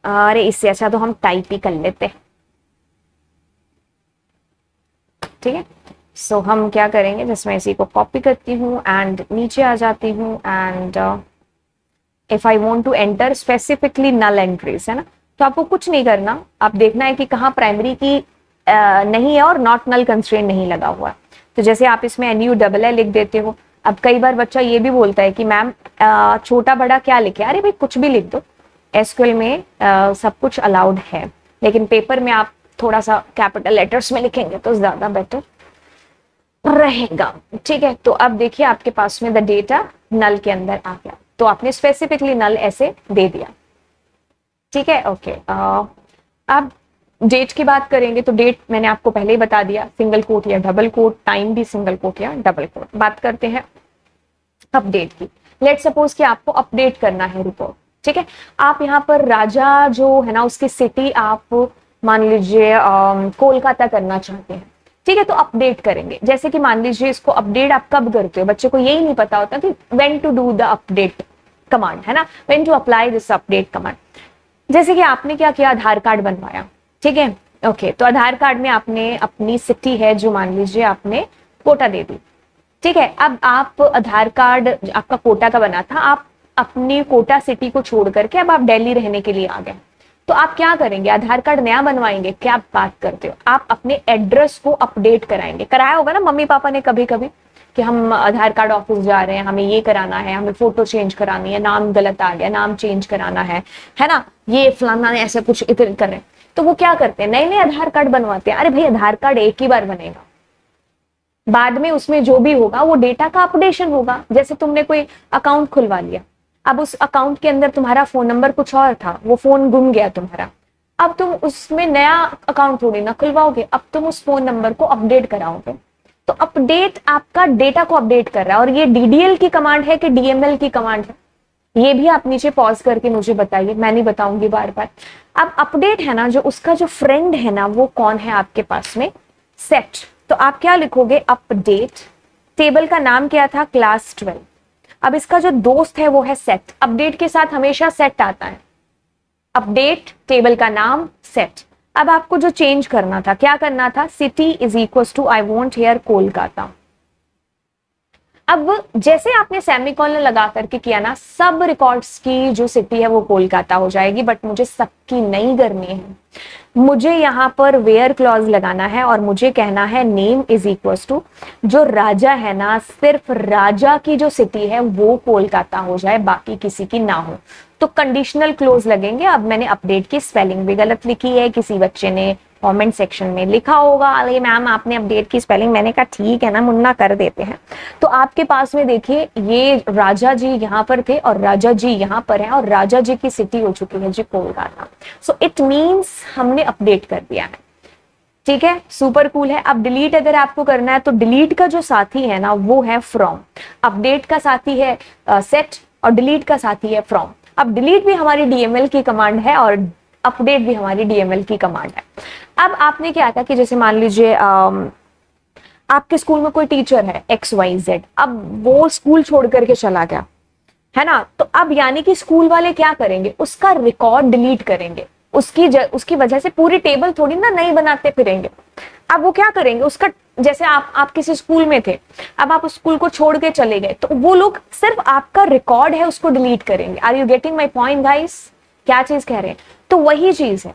A: अरे इससे अच्छा तो हम टाइप ही कर लेते। ठीक है, सो हम क्या करेंगे, जिसमें इसी को कॉपी करती हूँ एंड नीचे आ जाती हूँ and if I want to enter specifically null entries, है ना, तो आपको कुछ नहीं करना, आप देखना है कि कहाँ प्राइमरी की नहीं है और नॉट नल कंस्ट्रेंट नहीं लगा हुआ है। तो जैसे आप इसमें NULL लिख देते हो। अब कई बार बच्चा ये भी बोलता है कि मैम छोटा बड़ा क्या लिखे, अरे भाई कुछ भी लिख दो, एसक्यूएल में सब कुछ अलाउड है, लेकिन पेपर में आप थोड़ा सा कैपिटल लेटर्स में लिखेंगे तो ज्यादा बेटर रहेगा। ठीक है, तो अब देखिए आपके पास में द डेटा नल के अंदर आ गया, तो आपने स्पेसिफिकली नल ऐसे दे दिया। ठीक है, ओके। अब डेट की बात करेंगे तो डेट मैंने आपको पहले ही बता दिया, सिंगल कोट या डबल कोट, टाइम भी सिंगल कोट या डबल कोट। बात करते हैं अपडेट की। लेट सपोज कि आपको अपडेट करना है रिपोर्ट। ठीक है, आप यहाँ पर राजा जो है ना उसकी सिटी आप मान लीजिए कोलकाता करना चाहते हैं। ठीक है, तो अपडेट करेंगे। जैसे कि मान लीजिए इसको अपडेट आप कब करते हो, बच्चे को यही नहीं पता होता कि when to do the update command, है ना, when to apply this update command. जैसे कि आपने क्या किया, आधार कार्ड बनवाया। ठीक है, ओके, तो आधार कार्ड में आपने अपनी सिटी है जो मान लीजिए आपने कोटा दे दी। ठीक है, अब आप आधार कार्ड आपका कोटा का बना था, आप अपनी कोटा सिटी को छोड़ करके अब आप दिल्ली रहने के लिए आ गए, तो आप क्या करेंगे, आधार कार्ड नया बनवाएंगे? क्या आप बात करते हो, आप अपने एड्रेस को अपडेट कराएंगे। कराया होगा ना मम्मी पापा ने कभी कभी कि हम आधार कार्ड ऑफिस जा रहे हैं, हमें ये कराना है, हमें फोटो चेंज करानी है, नाम गलत आ गया, नाम चेंज कराना है ना, ये फलाना ऐसा कुछ इधर कर रहे हैं। तो वो क्या करते हैं, नए नए आधार कार्ड बनवाते हैं। अरे भाई आधार कार्ड एक ही बार बनेगा, बाद में उसमें जो भी होगा वो डेटा का अपडेशन होगा। जैसे तुमने कोई अकाउंट खुलवा लिया, अब उस अकाउंट के अंदर तुम्हारा फोन नंबर कुछ और था, वो फोन गुम गया तुम्हारा, अब तुम उसमें नया अकाउंट थोड़ी ना खुलवाओगे, अब तुम उस फोन नंबर को अपडेट कराओगे। तो अपडेट आपका डेटा को अपडेट कर रहा है। और ये डीडीएल की कमांड है कि डीएमएल की कमांड है, ये भी आप नीचे पॉज करके मुझे बताइए, मैं नहीं बताऊंगी बार बार। अब अपडेट है ना, जो उसका जो फ्रेंड है ना वो कौन है आपके पास में, सेट। तो आप क्या लिखोगे, अपडेट। टेबल का नाम क्या था, क्लास 12। अब इसका जो दोस्त है वो है सेट। अपडेट के साथ हमेशा सेट आता है, अपडेट टेबल का नाम सेट। अब आपको जो चेंज करना था, क्या करना था, city is equal to I want here Kolkata. अब जैसे आपने सेमीकोलन लगा करके किया ना, सब रिकॉर्ड्स की जो सिटी है वो कोलकाता हो जाएगी, बट मुझे सबकी नहीं करनी है। मुझे यहां पर वेयर क्लॉज लगाना है और मुझे कहना है नेम इज इक्वल टू जो राजा है ना, सिर्फ राजा की जो सिटी है वो कोलकाता हो जाए, बाकी किसी की ना हो। तो कंडीशनल क्लोज लगेंगे। अब मैंने अपडेट की स्पेलिंग भी गलत लिखी है, किसी बच्चे ने कमेंट सेक्शन में लिखा होगा अरे मैम आपने अपडेट की स्पेलिंग, मैंने कहा ठीक है ना मुन्ना कर देते हैं। तो आपके पास में देखिए ये राजा जी यहाँ पर थे और राजा जी यहाँ पर हैं और राजा जी की सिटी हो चुकी है जी कोलकाता। सो इट मींस हमने अपडेट कर दिया है। ठीक है, सुपर कूल है। अब डिलीट अगर आपको करना है तो डिलीट का जो साथी है ना वो है फ्रॉम। अपडेट का साथी है सेट और डिलीट का साथी है फ्रॉम। अब डिलीट भी हमारी डीएमएल की कमांड है और अपडेट भी हमारी डीएमएल की कमांड है। अब आपने क्या था कि जैसे मान लीजिए आपके स्कूल में कोई टीचर है XYZ, अब वो स्कूल छोड़ करके चला गया है ना, तो अब यानी कि स्कूल वाले क्या करेंगे, उसका रिकॉर्ड डिलीट करेंगे। उसकी वजह से पूरी टेबल थोड़ी ना नई बनाते फिरेंगे। अब वो क्या करेंगे, उसका जैसे आप किसी स्कूल में थे, अब आप उस स्कूल को छोड़ के चले गए, तो वो लोग सिर्फ आपका रिकॉर्ड है उसको डिलीट करेंगे। Are you getting my point guys, क्या चीज कह रहे हैं, तो वही चीज है।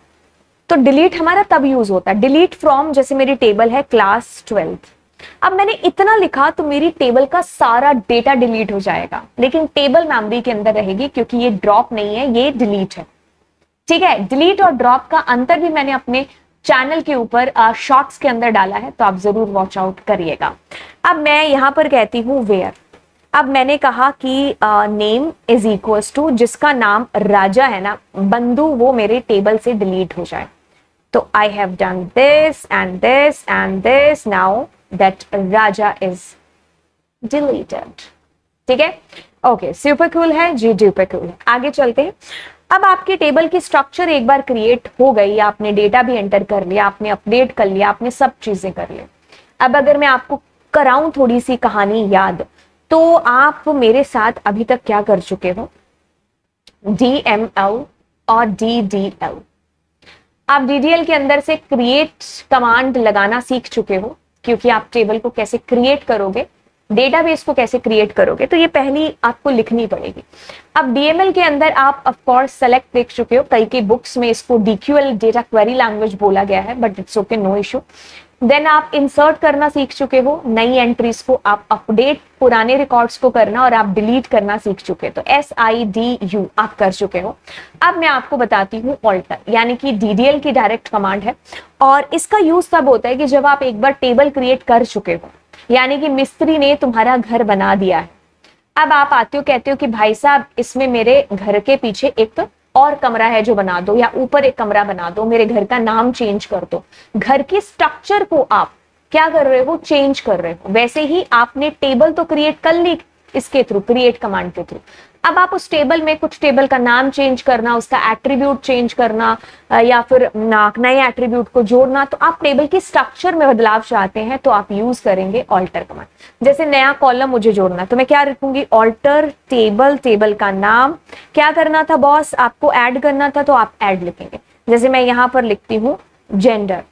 A: तो डिलीट हमारा तब यूज होता है, डिलीट फ्रॉम। जैसे मेरी टेबल है क्लास 12, अब मैंने इतना लिखा तो मेरी टेबल का सारा डेटा डिलीट हो जाएगा, लेकिन टेबल मेमोरी के अंदर रहेगी क्योंकि ये ड्रॉप नहीं है, ये डिलीट है। ठीक है, डिलीट और ड्रॉप का अंतर भी मैंने अपने चैनल के ऊपर शॉर्ट्स के अंदर डाला है, तो आप जरूर वॉच आउट करिएगा। अब मैं यहां पर कहती हूं वेयर। अब मैंने कहा कि नेम इज इक्वल टू जिसका नाम राजा है ना, बंधु, वो मेरे टेबल से डिलीट हो जाए। तो I have done this and this and this, now that Raja is deleted. ठीक है, ओके, सुपर कूल है जी, सुपर कूल है। आगे चलते हैं। अब आपकी टेबल की स्ट्रक्चर एक बार क्रिएट हो गई, आपने डेटा भी एंटर कर लिया, आपने अपडेट कर लिया, आपने सब चीजें कर ली। अब अगर मैं आपको कराऊं थोड़ी सी कहानी याद, तो आप मेरे साथ अभी तक क्या कर चुके हो, DML और DDL। आप DDL के अंदर से क्रिएट कमांड लगाना सीख चुके हो, क्योंकि आप टेबल को कैसे क्रिएट करोगे, डेटाबेस को कैसे क्रिएट करोगे, तो ये पहली आपको लिखनी पड़ेगी। अब DML के अंदर आप ऑफ कोर्स सेलेक्ट देख चुके हो, कई बुक्स में इसको DQL डेटा क्वेरी लैंग्वेज बोला गया है, but it's okay, no issue. Then आप इंसर्ट करना सीख चुके हो, नई एंट्रीज को आप अपडेट पुराने रिकॉर्ड्स को करना और आप डिलीट करना सीख चुके हो, तो SIDU आप कर चुके हो। अब मैं आपको बताती हूँ ऑल्टर, यानी कि DDL की डायरेक्ट कमांड है, और इसका यूज तब होता है कि जब आप एक बार टेबल क्रिएट कर चुके हो, यानी कि मिस्त्री ने तुम्हारा घर बना दिया है। अब आप आते हो कहते हो कि भाई साहब इसमें मेरे घर के पीछे एक और कमरा है जो बना दो, या ऊपर एक कमरा बना दो, मेरे घर का नाम चेंज कर दो। घर की स्ट्रक्चर को आप क्या कर रहे हो, चेंज कर रहे हो। वैसे ही आपने टेबल तो क्रिएट कर ली इसके थ्रू, क्रिएट कमांड के थ्रू। अब आप उस टेबल में कुछ टेबल का नाम चेंज करना, उसका एट्रीब्यूट चेंज करना, या फिर नए एट्रीब्यूट को जोड़ना, तो आप टेबल की स्ट्रक्चर में बदलाव चाहते हैं तो आप यूज करेंगे ऑल्टर कमांड। जैसे नया कॉलम मुझे जोड़ना, तो मैं क्या लिखूंगी, ऑल्टर टेबल, टेबल का नाम क्या करना था बॉस, आपको ऐड करना था, तो आप ऐड लिखेंगे। जैसे मैं यहां पर लिखती हूं gender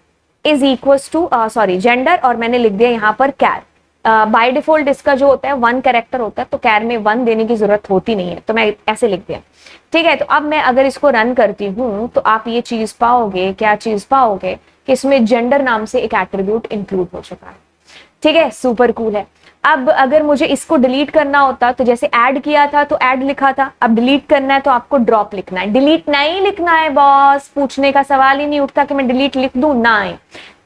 A: is equals to gender, और मैंने लिख दिया यहां पर कैर। बाय डिफॉल्ट इसका जो होता है 1 कैरेक्टर होता है, तो कैर में 1 देने की जरूरत होती नहीं है, तो मैं ऐसे लिख दिया। ठीक है, तो अब मैं अगर इसको रन करती हूं तो आप ये चीज पाओगे, क्या चीज पाओगे, कि इसमें जेंडर नाम से एक एट्रीब्यूट इंक्लूड हो चुका है। ठीक है, सुपर कूल है। अब अगर मुझे इसको डिलीट करना होता, तो जैसे ऐड किया था तो ऐड लिखा था, अब डिलीट करना है तो आपको ड्रॉप लिखना है। डिलीट नहीं लिखना है बॉस, पूछने का सवाल ही नहीं उठता कि मैं डिलीट लिख दूं ना।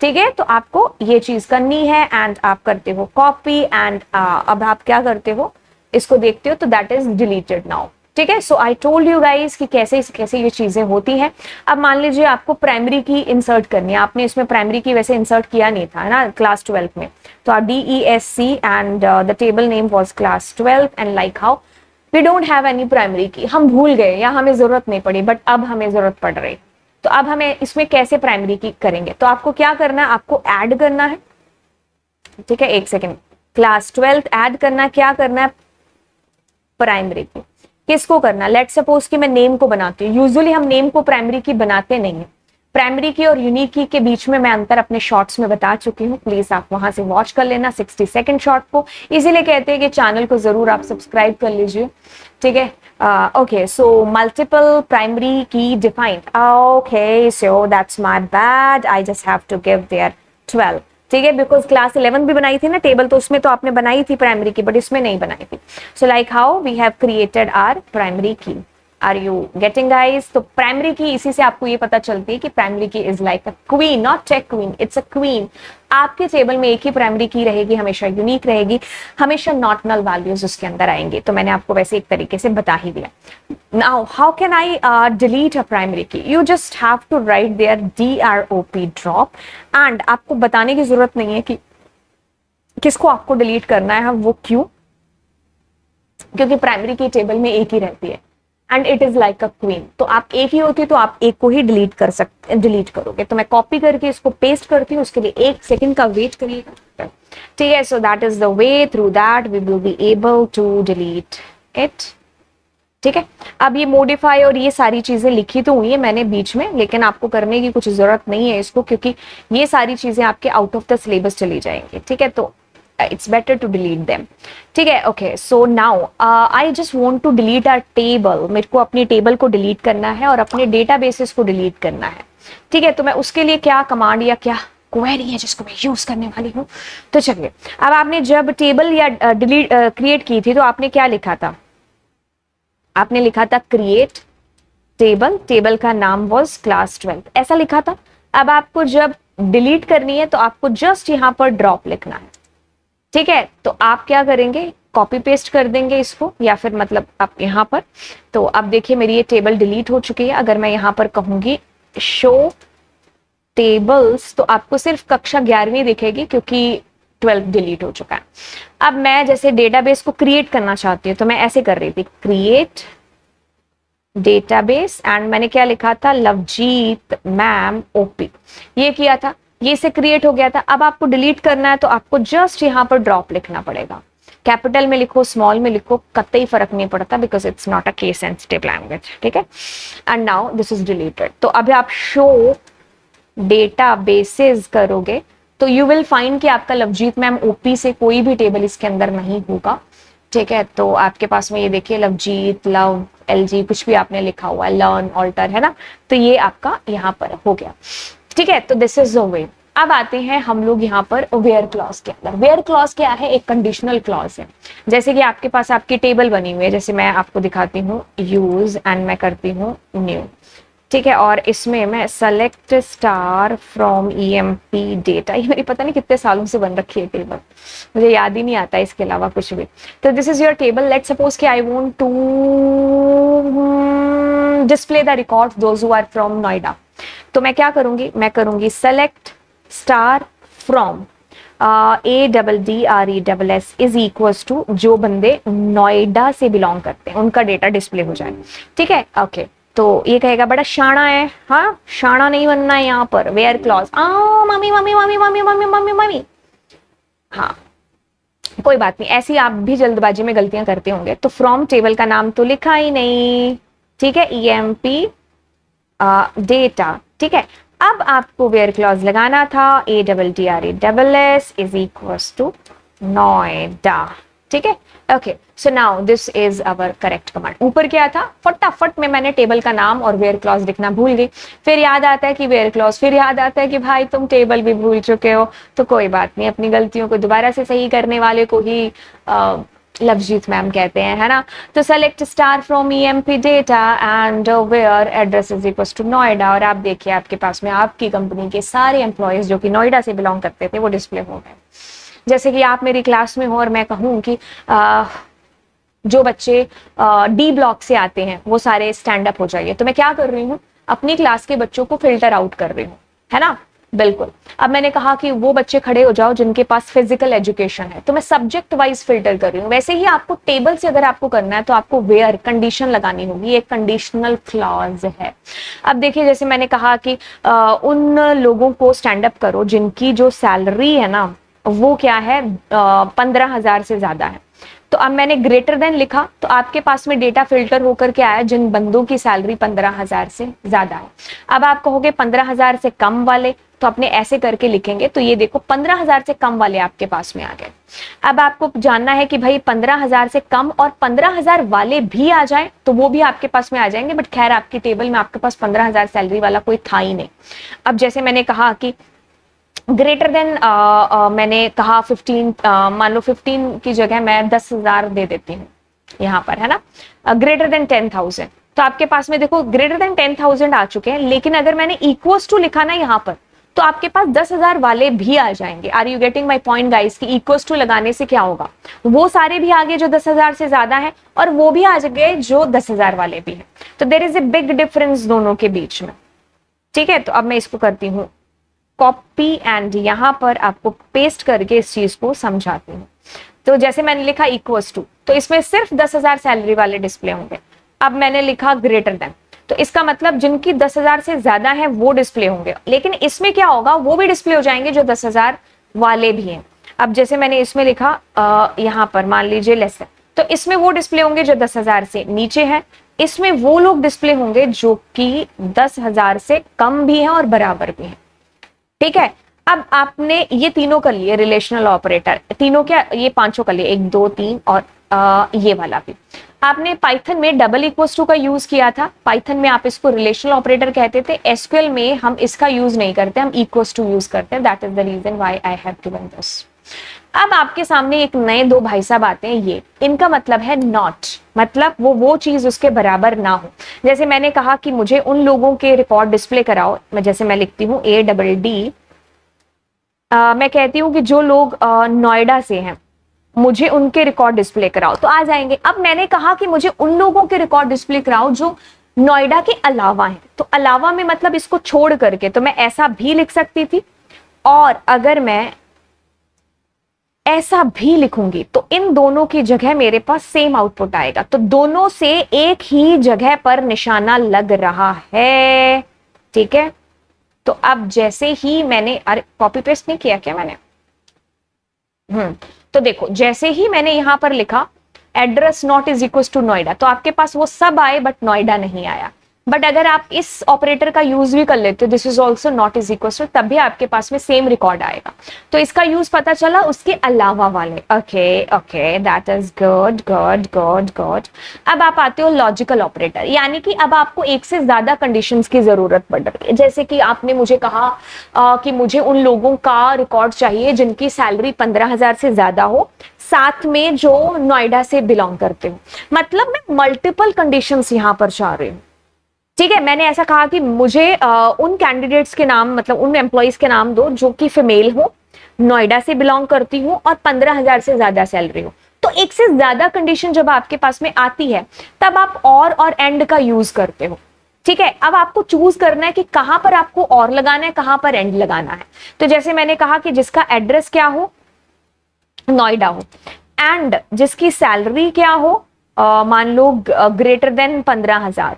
A: ठीक है, तो आपको ये चीज करनी है, एंड आप करते हो कॉपी, एंड अब आप क्या करते हो, इसको देखते हो, तो दैट इज डिलीटेड नाउ। ठीक है, सो आई टोल्ड यू गाइस कि कैसे कैसे ये चीजें होती हैं। अब मान लीजिए आपको प्राइमरी की इंसर्ट करनी है, आपने इसमें प्राइमरी की वैसे इंसर्ट किया नहीं था, है ना, क्लास 12 में, तो आप DESC and the table name was class 12 and like how we don't have any primary key, हम भूल गए या हमें जरूरत नहीं पड़ी, बट अब हमें जरूरत पड़ रही, तो अब हमें इसमें कैसे प्राइमरी की करेंगे। तो आपको क्या करना है, आपको ऐड करना है। ठीक है, एक सेकेंड, क्लास 12 ऐड करना, क्या करना है, प्राइमरी की। किसको करना, लेट सपोज कि मैं नेम को बनाती हूँ। यूजुअली हम नेम को प्राइमरी की बनाते नहीं है। प्राइमरी की और यूनिक की के बीच में मैं अंतर अपने शॉर्ट्स में बता चुकी हूँ, प्लीज आप वहां से वॉच कर लेना 60 सेकंड शॉर्ट को। इसीलिए कहते हैं कि चैनल को जरूर आप सब्सक्राइब कर लीजिए। ठीक है, okay, so multiple primary key defined, okay, so that's my bad, I just have to give there 12। ठीक है, बिकॉज क्लास 11 भी बनाई थी ना टेबल, तो उसमें तो आपने बनाई थी प्राइमरी की, बट इसमें नहीं बनाई थी। So like how we have created our primary key. Are you getting guys? तो प्राइमरी की, इसी से आपको ये पता चलती है कि प्राइमरी की is like a queen, not a queen, it's a queen. आपके टेबल में एक ही प्राइमरी की रहेगी, हमेशा यूनिक रहेगी, हमेशा नॉट नल वैल्यूज उसके अंदर आएंगे। तो मैंने आपको वैसे एक तरीके से बता ही दिया। Now how can I delete a primary key? You just have to write there DROP drop, and आपको बताने की जरूरत नहीं है कि किसको आपको डिलीट करना है, वो क्यों, क्योंकि प्राइमरी की टेबल में एक ही रहती है, and it is like a queen. तो आप एक ही होती तो आप एक को ही डिलीट कर सकते, डिलीट करोगे। तो मैं कॉपी करके इसको पेस्ट करती हूँ, उसके लिए 1 सेकंड का वेट करिएगा। ठीक है, so that is the way through that we will be able to delete it. ठीक है, अब ये मॉडिफाई और ये सारी चीजें लिखी तो हुई है मैंने बीच में, लेकिन आपको करने की कुछ जरूरत नहीं है इसको, क्योंकि ये सारी चीजें आपके आउट ऑफ द सिलेबस चली जाएंगी। ठीक है, तो it's better to delete them. ठीक है, okay, so now I just want to delete our table. मेरे को अपनी टेबल को डिलीट करना है और अपने डेटाबेसेस को डिलीट करना है। ठीक है, तो मैं उसके लिए क्या कमांड या क्या क्वेरी है जिसको मैं यूज करने वाली हूँ। तो चलिए, अब आपने जब टेबल या डिलीट क्रिएट की थी, तो आपने क्या लिखा था, आपने लिखा था क्रिएट टेबल, टेबल का नाम वाज क्लास 12, ऐसा लिखा था। अब आपको जब डिलीट करनी है तो आपको जस्ट यहाँ पर ड्रॉप लिखना है। ठीक है, तो आप क्या करेंगे, कॉपी पेस्ट कर देंगे इसको, या फिर मतलब आप यहाँ पर, तो अब देखिए मेरी ये टेबल डिलीट हो चुकी है। अगर मैं यहाँ पर कहूंगी शो टेबल्स, तो आपको सिर्फ कक्षा 11वीं दिखेगी, क्योंकि 12 डिलीट हो चुका है। अब मैं जैसे डेटाबेस को क्रिएट करना चाहती हूँ, तो मैं ऐसे कर रही थी, क्रिएट डेटाबेस, एंड मैंने क्या लिखा था, लवजीत मैम OP, ये किया था, ये से क्रिएट हो गया था। अब आपको डिलीट करना है तो आपको जस्ट यहाँ पर ड्रॉप लिखना पड़ेगा। कैपिटल में लिखो, स्मॉल में लिखो, कतई फर्क नहीं पड़ता, because it's not a case sensitive language. ठीक है, and now this is deleted. तो अभी आप शो डेटाबेसेस करोगे तो यू विल फाइंड कि आपका लवजीत मैम OP से कोई भी टेबल इसके अंदर नहीं होगा। ठीक है, तो आपके पास में ये देखिए लवजीत, लव, LG, कुछ भी आपने लिखा हुआ है, लर्न, ऑल्टर, है ना, तो ये आपका यहाँ पर हो गया। ठीक है, तो दिस इज द वे। अब आते हैं हम लोग यहाँ पर वेयर क्लॉज के अंदर। वेयर क्लॉज क्या है? एक कंडीशनल क्लॉज है। जैसे कि आपके पास आपकी टेबल बनी हुई है, जैसे मैं आपको दिखाती हूँ यूज एंड मैं करती हूँ न्यू, ठीक है, और इसमें मैं select star from EMP data, ये मेरी पता नहीं कितने सालों से बन रखी है टेबल, मुझे याद ही नहीं आता इसके अलावा कुछ भी। तो this is your table, let suppose कि I want to display the record those who are from Noida. तो मैं क्या करूंगी? मैं करूंगी select star from ADDRESS is equals to जो बंदे नोएडा से बिलोंग करते हैं उनका डेटा डिस्प्ले हो जाए, ठीक है, ओके। तो ये कहेगा बड़ा शाना है, हाँ शाना नहीं बनना है यहाँ पर, वेयर क्लॉज, मम्मी मम्मी मम्मी मम्मी मम्मी मम्मी मम्मी, हाँ कोई बात नहीं, ऐसी आप भी जल्दबाजी में गलतियां करते होंगे। तो फ्रॉम टेबल का नाम तो लिखा ही नहीं, ठीक है, EMP डेटा, ठीक है। अब आपको वेयर क्लॉज लगाना था ADDRESS is equals to Noida, ठीक है, okay. So now this is our correct command. ऊपर क्या था? फटाफट में मैंने टेबल का नाम और वेयर क्लॉज लिखना भूल गई, फिर याद आता है कि वेयर क्लॉज, फिर याद आता है कि भाई तुम टेबल भी भूल चुके हो। तो कोई बात नहीं, अपनी गलतियों को दोबारा से सही करने वाले को ही लवजीत मैम कहते हैं, है ना। तो select star from EMP data and where address is equal to Noida, और आप देखिए आपके पास में आपकी कंपनी के सारे एम्प्लॉयज जो कि नोएडा से बिलोंग करते थे वो डिस्प्ले हो गए। जैसे कि आप मेरी क्लास में हो और मैं कहूँ कि जो बच्चे D ब्लॉक से आते हैं वो सारे स्टैंड अप हो जाइए, तो मैं क्या कर रही हूँ? अपनी क्लास के बच्चों को फिल्टर आउट कर रही हूँ, है ना, बिल्कुल। अब मैंने कहा कि वो बच्चे खड़े हो जाओ जिनके पास फिजिकल एजुकेशन है, तो मैं सब्जेक्ट वाइज फिल्टर कर रही हूँ। वैसे ही आपको टेबल से अगर आपको करना है तो आपको वेयर कंडीशन लगानी होगी, एक कंडीशनल क्लॉज है। अब देखिए जैसे मैंने कहा कि उन लोगों को स्टैंड अप करो जिनकी जो सैलरी है ना वो क्या है, 15,000 से ज्यादा है। तो अब मैंने ग्रेटर देन लिखा तो आपके पास में डेटा फिल्टर होकर के आया जिन बंदों की सैलरी 15,000 से ज्यादा है। अब आप कहोगे 15,000 से कम वाले, तो अपने ऐसे करके लिखेंगे, तो ये देखो 15,000 से कम वाले आपके पास में आ गए। अब आपको जानना है कि भाई 15,000 से कम और 15,000 वाले भी आ जाए तो वो भी आपके पास में आ जाएंगे, बट खैर आपकी टेबल में आपके पास 15,000 सैलरी वाला कोई था ही नहीं। अब जैसे मैंने कहा कि ग्रेटर देन मैंने कहा 15, मान लो 15 की जगह मैं 10,000 दे देती हूँ यहाँ पर, है ना, ग्रेटर देन 10,000। तो आपके पास में देखो ग्रेटर देन 10,000 आ चुके हैं, लेकिन अगर मैंने इक्वल्स टू लिखा ना यहाँ पर तो आपके पास 10,000 वाले भी आ जाएंगे। Are you getting my point guys? कि इक्वल्स टू लगाने से क्या होगा, वो सारे भी आगे जो 10,000 से ज्यादा है और वो भी आ गए जो 10,000 वाले भी हैं। तो there is a big difference दोनों के बीच में, ठीक है। तो अब मैं इसको करती हूँ कॉपी एंड यहाँ पर आपको पेस्ट करके इस चीज को समझाती हूँ। तो जैसे मैंने लिखा इक्वल्स टू, तो इसमें सिर्फ 10,000 सैलरी वाले डिस्प्ले होंगे। अब मैंने लिखा ग्रेटर देन, तो इसका मतलब जिनकी 10,000 से ज्यादा है वो डिस्प्ले होंगे, लेकिन इसमें क्या होगा, वो भी डिस्प्ले हो जाएंगे जो 10,000 वाले भी हैं। अब जैसे मैंने इसमें लिखा यहाँ पर मान लीजिए लेस है, तो इसमें वो डिस्प्ले होंगे जो 10,000 से नीचे है, इसमें वो लोग डिस्प्ले होंगे जो कि 10,000 से कम भी हैं और बराबर भी हैं, ठीक है। अब आपने ये तीनों कर लिए रिलेशनल ऑपरेटर, तीनों क्या, ये पांचों कर लिए, 1 2 3 और ये वाला भी। आपने पाइथन में डबल इक्वल्स टू का यूज किया था, पाइथन में आप इसको रिलेशनल ऑपरेटर कहते थे, एसक्यूएल में हम इसका यूज नहीं करते, हम इक्वल्स टू यूज करते हैं, that is the reason why I have given this. अब आपके सामने एक नए दो भाई साहब आते हैं, ये इनका मतलब है नॉट, मतलब वो चीज उसके बराबर ना हो। जैसे मैंने कहा कि मुझे उन लोगों के रिकॉर्ड डिस्प्ले कराओ, जैसे मैं लिखती हूँ ADD, मैं कहती हूँ कि जो लोग नोएडा से हैं मुझे उनके रिकॉर्ड डिस्प्ले कराओ, तो आ जाएंगे। अब मैंने कहा कि मुझे उन लोगों के रिकॉर्ड डिस्प्ले कराओ जो नोएडा के अलावा हैं, तो अलावा में मतलब इसको छोड़ करके, तो मैं ऐसा भी लिख सकती थी, और अगर मैं ऐसा भी लिखूंगी तो इन दोनों की जगह मेरे पास सेम आउटपुट आएगा। तो दोनों से एक ही जगह पर निशाना लग रहा है, ठीक है। तो अब जैसे ही मैंने, अरे कॉपी पेस्ट नहीं किया क्या मैंने, तो देखो जैसे ही मैंने यहां पर लिखा address not is equal to Noida, तो आपके पास वो सब आए बट नोएडा नहीं आया। बट अगर आप इस ऑपरेटर का यूज भी कर लेते हो, this is also not is equal to, तब भी आपके पास में सेम रिकॉर्ड आएगा। तो इसका यूज पता चला, उसके अलावा वाले। Okay okay, that is good good good good. अब आप आते हो लॉजिकल ऑपरेटर, यानी कि अब आपको एक से ज्यादा कंडीशंस की जरूरत पड़ रही है। जैसे कि आपने मुझे कहा कि मुझे उन लोगों का रिकॉर्ड चाहिए जिनकी सैलरी 15,000 से ज्यादा हो, साथ में जो नोएडा से बिलोंग करते हो। मतलब मैं मल्टीपल कंडीशंस यहां पर चाह रही हूँ। ठीक है, मैंने ऐसा कहा कि मुझे उन कैंडिडेट्स के नाम, मतलब उन एम्प्लॉइज के नाम दो जो कि फीमेल हो, नोएडा से बिलोंग करती हूँ और 15,000 से ज्यादा सैलरी हो। तो एक से ज्यादा कंडीशन जब आपके पास में आती है, तब आप और एंड का यूज करते हो। ठीक है, अब आपको चूज करना है कि कहां पर आपको और लगाना है, कहां पर एंड लगाना है। तो जैसे मैंने कहा कि जिसका एड्रेस क्या हो, नोएडा हो, एंड जिसकी सैलरी क्या हो, मान लो ग्रेटर देन 15,000।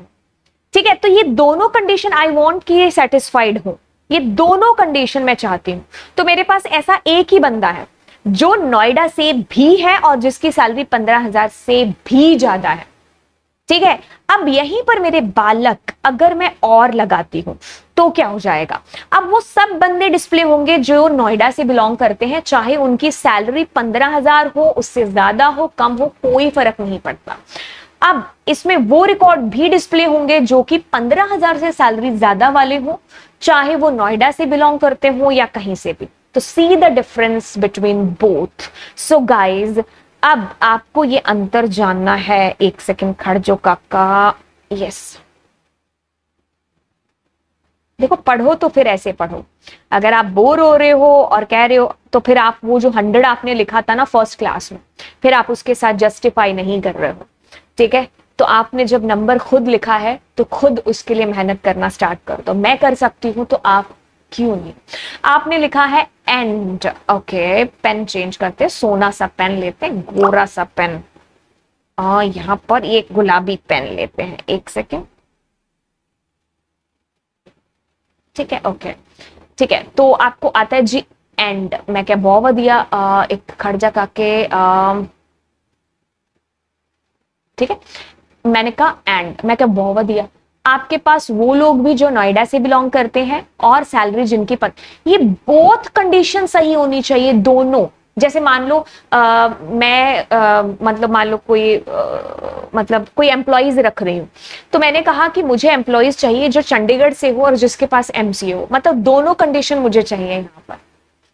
A: ठीक है, तो ये दोनों कंडीशन आई वांट कि ये सेटिस्फाइड हो, ये दोनों कंडीशन मैं चाहती हूं। तो मेरे पास ऐसा एक ही बंदा है जो नोएडा से भी है और जिसकी सैलरी 15,000 से भी ज्यादा है। ठीक है, अब यहीं पर मेरे बालक, अगर मैं और लगाती हूं तो क्या हो जाएगा? अब वो सब बंदे डिस्प्ले होंगे जो नोएडा से बिलोंग करते हैं, चाहे उनकी सैलरी 15,000 हो, उससे ज्यादा हो, कम हो, कोई फर्क नहीं पड़ता। अब इसमें वो रिकॉर्ड भी डिस्प्ले होंगे जो कि 15,000 से सैलरी ज्यादा वाले हो, चाहे वो नोएडा से बिलोंग करते हो या कहीं से भी। तो see the difference between both. So guys, अब आपको ये अंतर जानना है। एक सेकंड खड़ जो काका, यस, देखो पढ़ो तो फिर ऐसे पढ़ो। अगर आप बोर हो रहे हो और कह रहे हो, तो फिर आप वो जो 100 आपने लिखा था ना फर्स्ट क्लास में, फिर आप उसके साथ जस्टिफाई नहीं कर रहे हो। ठीक है, तो आपने जब नंबर खुद लिखा है तो खुद उसके लिए मेहनत करना स्टार्ट कर दो। मैं कर सकती हूं तो आप क्यों नहीं? आपने लिखा है एंड। ओके, पेन चेंज करते, सोना सा पेन लेते हैं, गोरा सा पेन, और यहां पर एक गुलाबी पेन लेते हैं। एक सेकेंड, ठीक है, ओके, ठीक है। तो आपको आता है जी एंड। मैं क्या बहुत दिया, एक खड़जा काके, ठीक है, मैंने कहा एंड, मैं क्या बहुत दिया। आपके पास वो लोग भी जो नोएडा से बिलोंग करते हैं और सैलरी जिनकी ये बोथ कंडीशन सही होनी चाहिए, दोनों। जैसे मान लो मैं मतलब मान लो कोई मतलब कोई एम्प्लॉइज रख रही हूँ, तो मैंने कहा कि मुझे एम्प्लॉइज चाहिए जो चंडीगढ़ से हो और जिसके पास एमसीए हो, मतलब दोनों कंडीशन मुझे चाहिए यहाँ पर।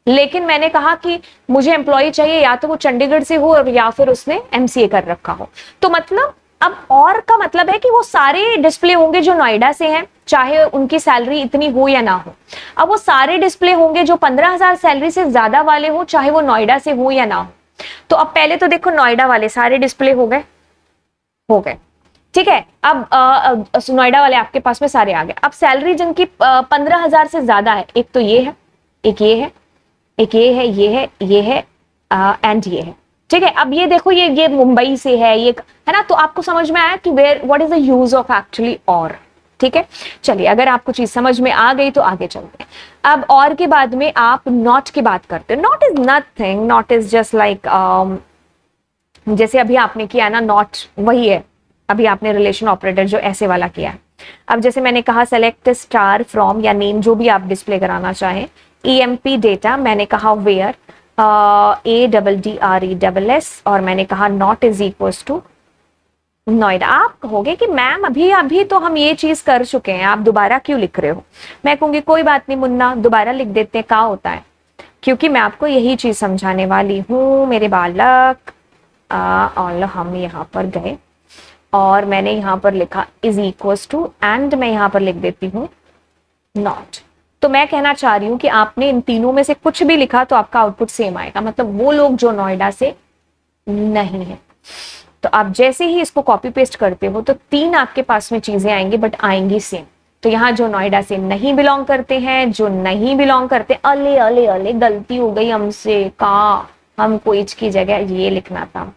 A: लेकिन मैंने कहा कि मुझे एम्प्लॉय चाहिए या तो वो चंडीगढ़ से हो और या फिर उसने एमसीए कर रखा हो। तो मतलब अब और का मतलब है कि वो सारे डिस्प्ले होंगे जो नोएडा से हैं, चाहे उनकी सैलरी इतनी हो या ना हो। अब वो सारे डिस्प्ले होंगे जो 15,000 सैलरी से ज्यादा वाले हो, चाहे वो नोएडा से हो या ना हो। तो अब पहले तो देखो नोएडा वाले सारे डिस्प्ले हो गए, हो गए। ठीक है, अब नोएडा वाले आपके पास में सारे आ गए। अब सैलरी जिनकी 15,000 से ज्यादा है, एक तो ये है, एक ये है, एक ये है, ये है, ये है, एंड ये है। ठीक है, अब ये देखो, ये मुंबई से है ना। तो आपको समझ में आया कि where what is the use of actually और। ठीक है, चलिए, अगर आपको चीज समझ में आ गई तो आगे चलते हैं। अब और के बाद में आप नॉट की बात करते हो। Not is nothing, not is just like, जैसे अभी आपने किया ना, नॉट वही है, अभी आपने रिलेशन ऑपरेटर जो ऐसे वाला किया है। अब जैसे मैंने कहा सेलेक्ट स्टार फ्रॉम या नेम जो भी आप डिस्प्ले कराना चाहें, EMP डेटा, मैंने कहा वेयर, ADDRESS, और मैंने कहा not is equal to Noida. आप कहोगे कि मैम अभी अभी तो हम ये चीज कर चुके हैं, आप दोबारा क्यों लिख रहे हो? मैं कहूंगी कोई बात नहीं मुन्ना, दोबारा लिख देते हैं, क्या होता है, क्योंकि मैं आपको यही चीज समझाने वाली हूँ मेरे बालक। और हम यहाँ पर गए और मैंने यहाँ पर लिखा इज इक्वल टू, एंड मैं यहाँ पर लिख देती हूँ नॉट। तो मैं कहना चाह रही हूं कि आपने इन तीनों में से कुछ भी लिखा तो आपका आउटपुट सेम आएगा, मतलब वो लोग जो नोएडा से नहीं है। तो आप जैसे ही इसको कॉपी पेस्ट करते हो तो तीन आपके पास में चीजें आएंगी, बट आएंगी सेम। तो यहाँ जो नोएडा से नहीं बिलोंग करते हैं, जो नहीं बिलोंग करते, अले अले अले गलती हो गई हमसे, कहा हमको इच की जगह ये लिखना था।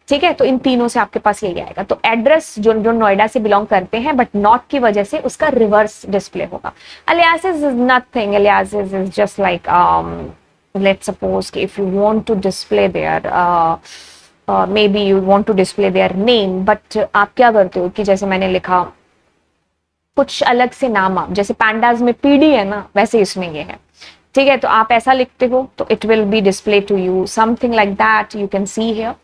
A: ठीक है, तो इन तीनों से आपके पास यही आएगा। तो एड्रेस जो जो नोएडा से बिलोंग करते हैं बट नॉट की वजह से उसका रिवर्स डिस्प्ले होगा। Aliases is nothing, aliases is just like let's suppose कि if you want to display their may be you want to display their name, but आप क्या करते हो कि जैसे मैंने लिखा कुछ अलग से नाम आप, जैसे पैंडाज में पीडी है ना, वैसे इसमें ये है, ठीक है। तो आप ऐसा लिखते हो तो it will be display to you something like that, you can see here.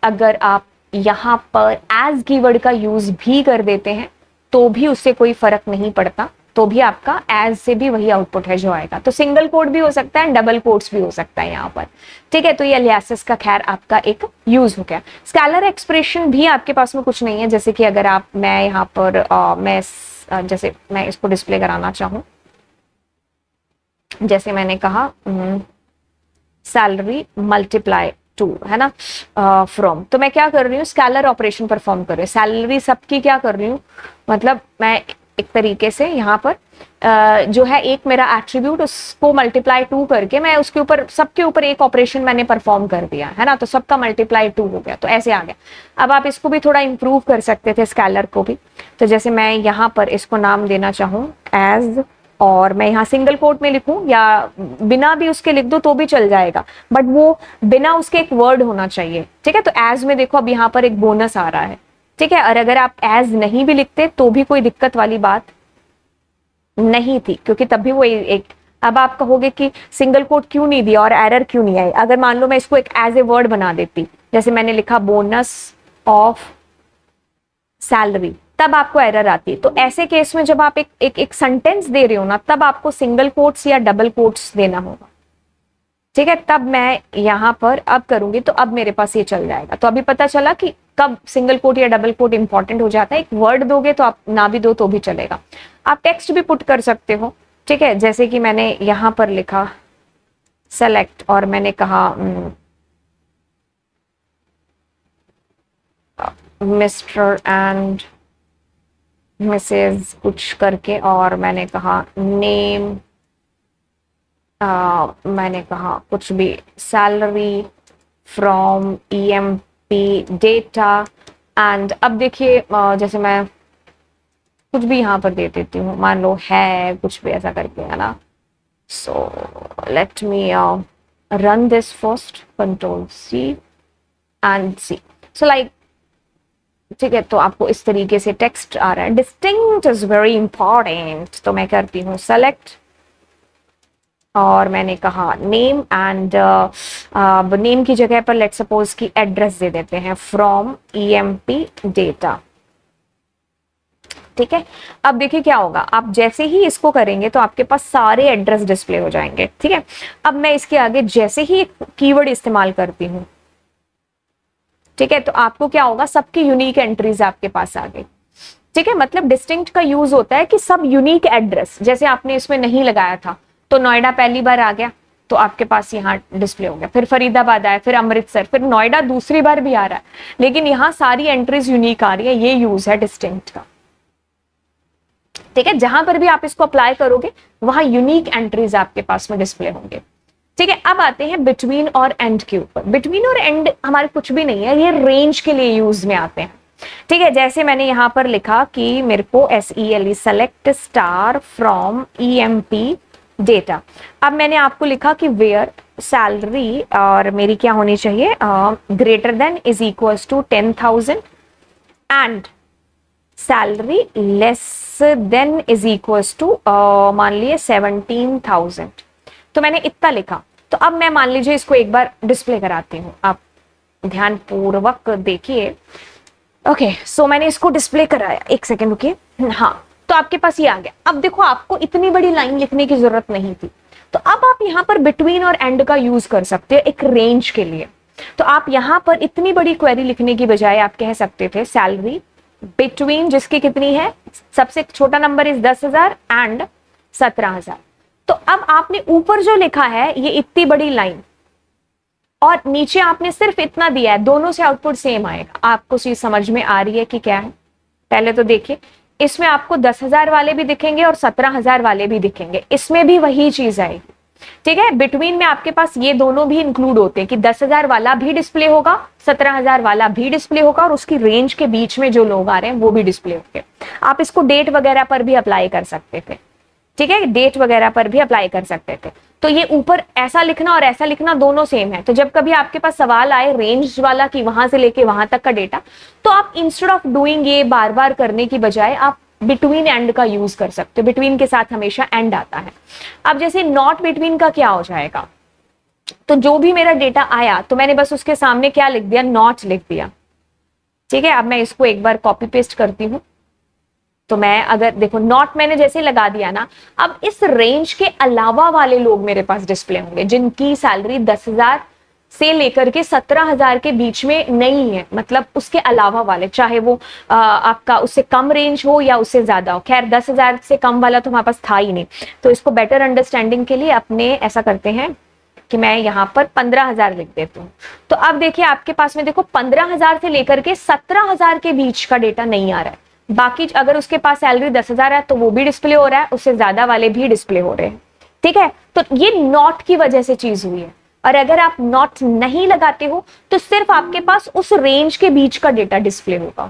A: अगर आप यहाँ पर एज कीवर्ड का यूज भी कर देते हैं तो भी उससे कोई फर्क नहीं पड़ता, तो भी आपका एज से भी वही आउटपुट है जो आएगा। तो सिंगल कोट भी हो सकता है, डबल कोट्स भी हो सकता है यहाँ पर, ठीक है। तो ये अलियासिस का खैर आपका एक यूज हो गया। स्केलर एक्सप्रेशन भी आपके पास में कुछ नहीं है, जैसे कि अगर आप, मैं यहाँ पर जैसे मैं इसको डिस्प्ले कराना चाहूं, जैसे मैंने कहा सैलरी मल्टीप्लाई टू, है ना, फ्रॉम, तो मैं क्या कर रही हूँ, स्केलर ऑपरेशन परफॉर्म कर रही हूँ। सैलरी सबकी क्या कर रही हूँ, मतलब मैं एक तरीके से यहाँ पर जो है एक मेरा एट्रीब्यूट, उसको मल्टीप्लाई टू करके मैं उसके ऊपर, सबके ऊपर एक ऑपरेशन मैंने परफॉर्म कर दिया, है ना, तो सबका मल्टीप्लाई टू हो गया, तो ऐसे आ गया। अब आप इसको भी थोड़ा इंप्रूव कर सकते थे स्केलर को भी, तो जैसे मैं यहाँ पर इसको नाम देना चाहूँ एज, और मैं यहाँ सिंगल कोट में लिखूं या बिना भी उसके लिख दो तो भी चल जाएगा, बट वो बिना उसके एक वर्ड होना चाहिए, ठीक है। तो एज में देखो अब यहाँ पर एक बोनस आ रहा है, ठीक है। और अगर आप एज नहीं भी लिखते तो भी कोई दिक्कत वाली बात नहीं थी, क्योंकि तब भी वो एक, अब आप कहोगे कि सिंगल कोट क्यों नहीं दिया और एरर क्यों नहीं आई। अगर मान लो मैं इसको एक एज ए वर्ड बना देती, जैसे मैंने लिखा बोनस ऑफ सैलरी, तब आपको एरर आती है। तो ऐसे केस में जब आप एक सेंटेंस दे रहे हो ना, तब आपको सिंगल कोट्स या डबल कोट्स देना होगा, ठीक है। तब मैं यहाँ पर अब करूंगी तो अब मेरे पास ये चल जाएगा। तो अभी पता चला कि कब सिंगल कोट या डबल कोट इंपॉर्टेंट हो जाता है। एक वर्ड दोगे तो आप ना भी दो तो भी चलेगा। आप टेक्स्ट भी पुट कर सकते हो, ठीक है। जैसे कि मैंने यहाँ पर लिखा सेलेक्ट और मैंने कहा मिस्टर एंड मिसेज कुछ करके, और मैंने कहा नेम, मैंने कहा कुछ भी, salary from EMP data, and अब देखिए जैसे मैं कुछ भी यहाँ पर दे देती हूँ, मान लो है कुछ भी ऐसा करके, है ना। So let me run this first, control C and C, so like, ठीक है। तो आपको इस तरीके से टेक्स्ट आ रहा है। डिस्टिंक्ट इज वेरी इंपॉर्टेंट, तो मैं करती हूँ सेलेक्ट और मैंने कहा नेम, एंड नेम की जगह पर लेट सपोज की एड्रेस दे देते हैं फ्रॉम ईएमपी डेटा, ठीक है। अब देखिए क्या होगा, आप जैसे ही इसको करेंगे तो आपके पास सारे एड्रेस डिस्प्ले हो जाएंगे, ठीक है। अब मैं इसके आगे जैसे ही एक कीवर्ड इस्तेमाल करती हूँ, ठीक है, तो आपको क्या होगा, सबकी यूनिक एंट्रीज आपके पास आ गई, ठीक है। मतलब डिस्टिंक्ट का यूज होता है कि सब यूनिक एड्रेस, जैसे आपने इसमें नहीं लगाया था तो नोएडा पहली बार आ गया तो आपके पास यहाँ डिस्प्ले हो गया, फिर फरीदाबाद आया, फिर अमृतसर, फिर नोएडा दूसरी बार भी आ रहा है, लेकिन यहाँ सारी एंट्रीज यूनिक आ रही है। ये यूज है डिस्टिंक्ट का, ठीक है। जहां पर भी आप इसको अप्लाई करोगे वहां यूनिक एंट्रीज आपके पास में डिस्प्ले होंगे, ठीक है। अब आते हैं बिटवीन और एंड के ऊपर। बिटवीन और एंड हमारे कुछ भी नहीं है, ये रेंज के लिए यूज में आते हैं, ठीक है। जैसे मैंने यहां पर लिखा कि मेरे को SELE select star from EMP data. अब मैंने आपको लिखा कि वेयर सैलरी और मेरी क्या होनी चाहिए, greater than is equals to 10,000 and salary less than is equals to मान लिए 17,000। तो मैंने इतना लिखा। तो अब मैं मान लीजिए इसको एक बार डिस्प्ले कराती हूँ, आप ध्यान पूर्वक देखिए। ओके, सो मैंने इसको डिस्प्ले कराया, एक सेकेंड रुकिए, हाँ, तो आपके पास ये आ गया। अब देखो आपको इतनी बड़ी लाइन लिखने की जरूरत नहीं थी, तो अब आप यहाँ पर बिटवीन और एंड का यूज कर सकते हो एक रेंज के लिए। तो आप यहाँ पर इतनी बड़ी क्वेरी लिखने की बजाय आप कह सकते थे सैलरी बिटवीन, जिसकी कितनी है, सबसे छोटा नंबर इज 10,000 एंड 17,000। तो अब आपने ऊपर जो लिखा है ये इतनी बड़ी लाइन और नीचे आपने सिर्फ इतना दिया है, दोनों से आउटपुट सेम आएगा। आपको चीज समझ में आ रही है कि क्या है? पहले तो देखिए, इसमें आपको 10,000 वाले भी दिखेंगे और 17,000 वाले भी दिखेंगे, इसमें भी वही चीज आएगी, ठीक है। बिटवीन में आपके पास ये दोनों भी इंक्लूड होते हैं कि 10,000 वाला भी डिस्प्ले होगा, 17,000 वाला भी डिस्प्ले होगा, और उसकी रेंज के बीच में जो लोग आ रहे हैं वो भी डिस्प्ले होंगे। आप इसको डेट वगैरह पर भी अप्लाई कर सकते थे, ठीक है, डेट वगैरह पर भी अप्लाई कर सकते थे। तो ये ऊपर ऐसा लिखना और ऐसा लिखना दोनों सेम है। तो जब कभी आपके पास सवाल आए रेंज वाला कि वहां से लेके वहां तक का डेटा, तो आप इंस्टेड ऑफ डूइंग ये बार बार करने की बजाय आप बिटवीन एंड का यूज कर सकते हो, बिटवीन के साथ हमेशा एंड आता है। अब जैसे नॉट बिटवीन का क्या हो जाएगा, तो जो भी मेरा डेटा आया तो मैंने बस उसके सामने क्या लिख दिया, नॉट लिख दिया। ठीक है, अब मैं इसको एक बार कॉपी पेस्ट करती हूं, तो मैं अगर देखो नॉट मैंने जैसे लगा दिया ना, अब इस रेंज के अलावा वाले लोग मेरे पास डिस्प्ले होंगे जिनकी सैलरी 10,000 से लेकर के 17,000 के बीच में नहीं है, मतलब उसके अलावा वाले, चाहे वो आपका उससे कम रेंज हो या उससे ज्यादा हो। खैर 10,000 से कम वाला तो हमारे पास था ही नहीं, तो इसको बेटर अंडरस्टैंडिंग के लिए अपने ऐसा करते हैं कि मैं यहाँ पर 15,000 लिख देती हूँ। तो अब देखिए आपके पास में देखो 15,000 से लेकर के 17,000 के बीच का डेटा नहीं आ रहा है। बाकी अगर उसके पास सैलरी 10,000 है तो वो भी डिस्प्ले हो रहा है, उससे ज्यादा वाले भी डिस्प्ले हो रहे हैं। ठीक है, तो ये नॉट की वजह से चीज हुई है। और अगर आप नॉट नहीं लगाते हो तो सिर्फ आपके पास उस रेंज के बीच का डेटा डिस्प्ले होगा।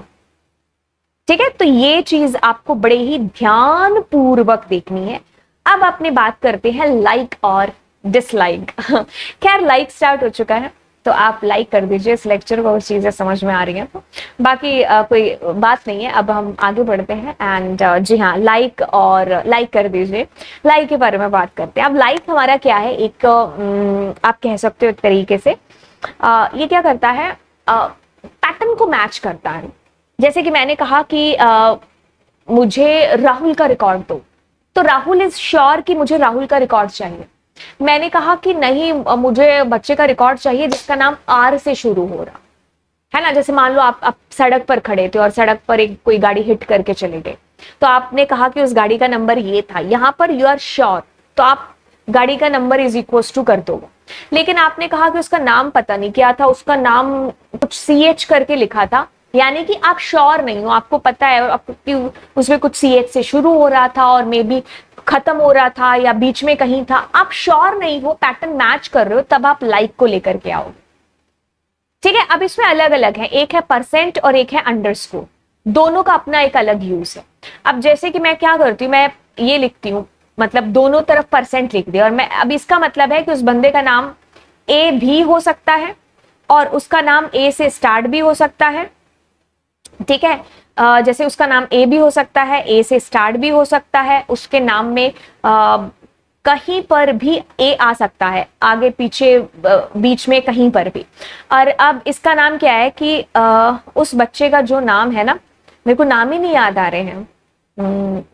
A: ठीक है, तो ये चीज आपको बड़े ही ध्यान पूर्वक देखनी है। अब अपने बात करते हैं लाइक और डिसलाइक। खैर लाइक स्टार्ट हो चुका है तो आप लाइक कर दीजिए इस लेक्चर को, चीजें समझ में आ रही हैं तो बाकी कोई बात नहीं है। अब हम आगे बढ़ते हैं एंड जी हाँ, लाइक और लाइक कर दीजिए, लाइक के बारे में बात करते हैं। अब लाइक हमारा क्या है, एक आप कह सकते हो एक तरीके से ये क्या करता है, पैटर्न को मैच करता है। जैसे कि मैंने कहा कि मुझे राहुल का रिकॉर्ड दो, तो राहुल इज श्योर कि मुझे राहुल का रिकॉर्ड चाहिए। मैंने कहा कि नहीं मुझे बच्चे का रिकॉर्ड चाहिए जिसका नाम आर से शुरू हो रहा है ना। जैसे मान लो आप सड़क पर खड़े थे और सड़क पर एक कोई गाड़ी हिट करके चले गए, तो आपने कहा कि उस गाड़ी का नंबर ये था, यहां पर यू आर श्योर, तो आप गाड़ी का नंबर इज इक्वल टू कर दो। लेकिन आपने कहा कि उसका नाम पता नहीं क्या था, उसका नाम कुछ CH करके लिखा था, यानी कि आप श्योर नहीं हो, आपको पता है आपको उसमें कुछ CH से शुरू हो रहा था और मे बी खत्म हो रहा था या बीच में कहीं था, आप श्योर नहीं हो, पैटर्न मैच कर रहे हो, तब आप लाइक को लेकर के आओगे। ठीक है, अब इसमें अलग अलग है, एक है परसेंट और एक है अंडरस्कोर, दोनों का अपना एक अलग यूज है। अब जैसे कि मैं क्या करती हूँ, मैं ये लिखती हूँ, मतलब दोनों तरफ परसेंट लिख दिया, और मैं अब इसका मतलब है कि उस बंदे का नाम ए भी हो सकता है और उसका नाम ए से स्टार्ट भी हो सकता है। ठीक है, जैसे उसका नाम ए भी हो सकता है, ए से स्टार्ट भी हो सकता है, उसके नाम में कहीं पर भी ए आ सकता है, आगे पीछे बीच में कहीं पर भी। और अब इसका नाम क्या है कि उस बच्चे का जो नाम है ना, मेरे को नाम ही नहीं याद आ रहे हैं,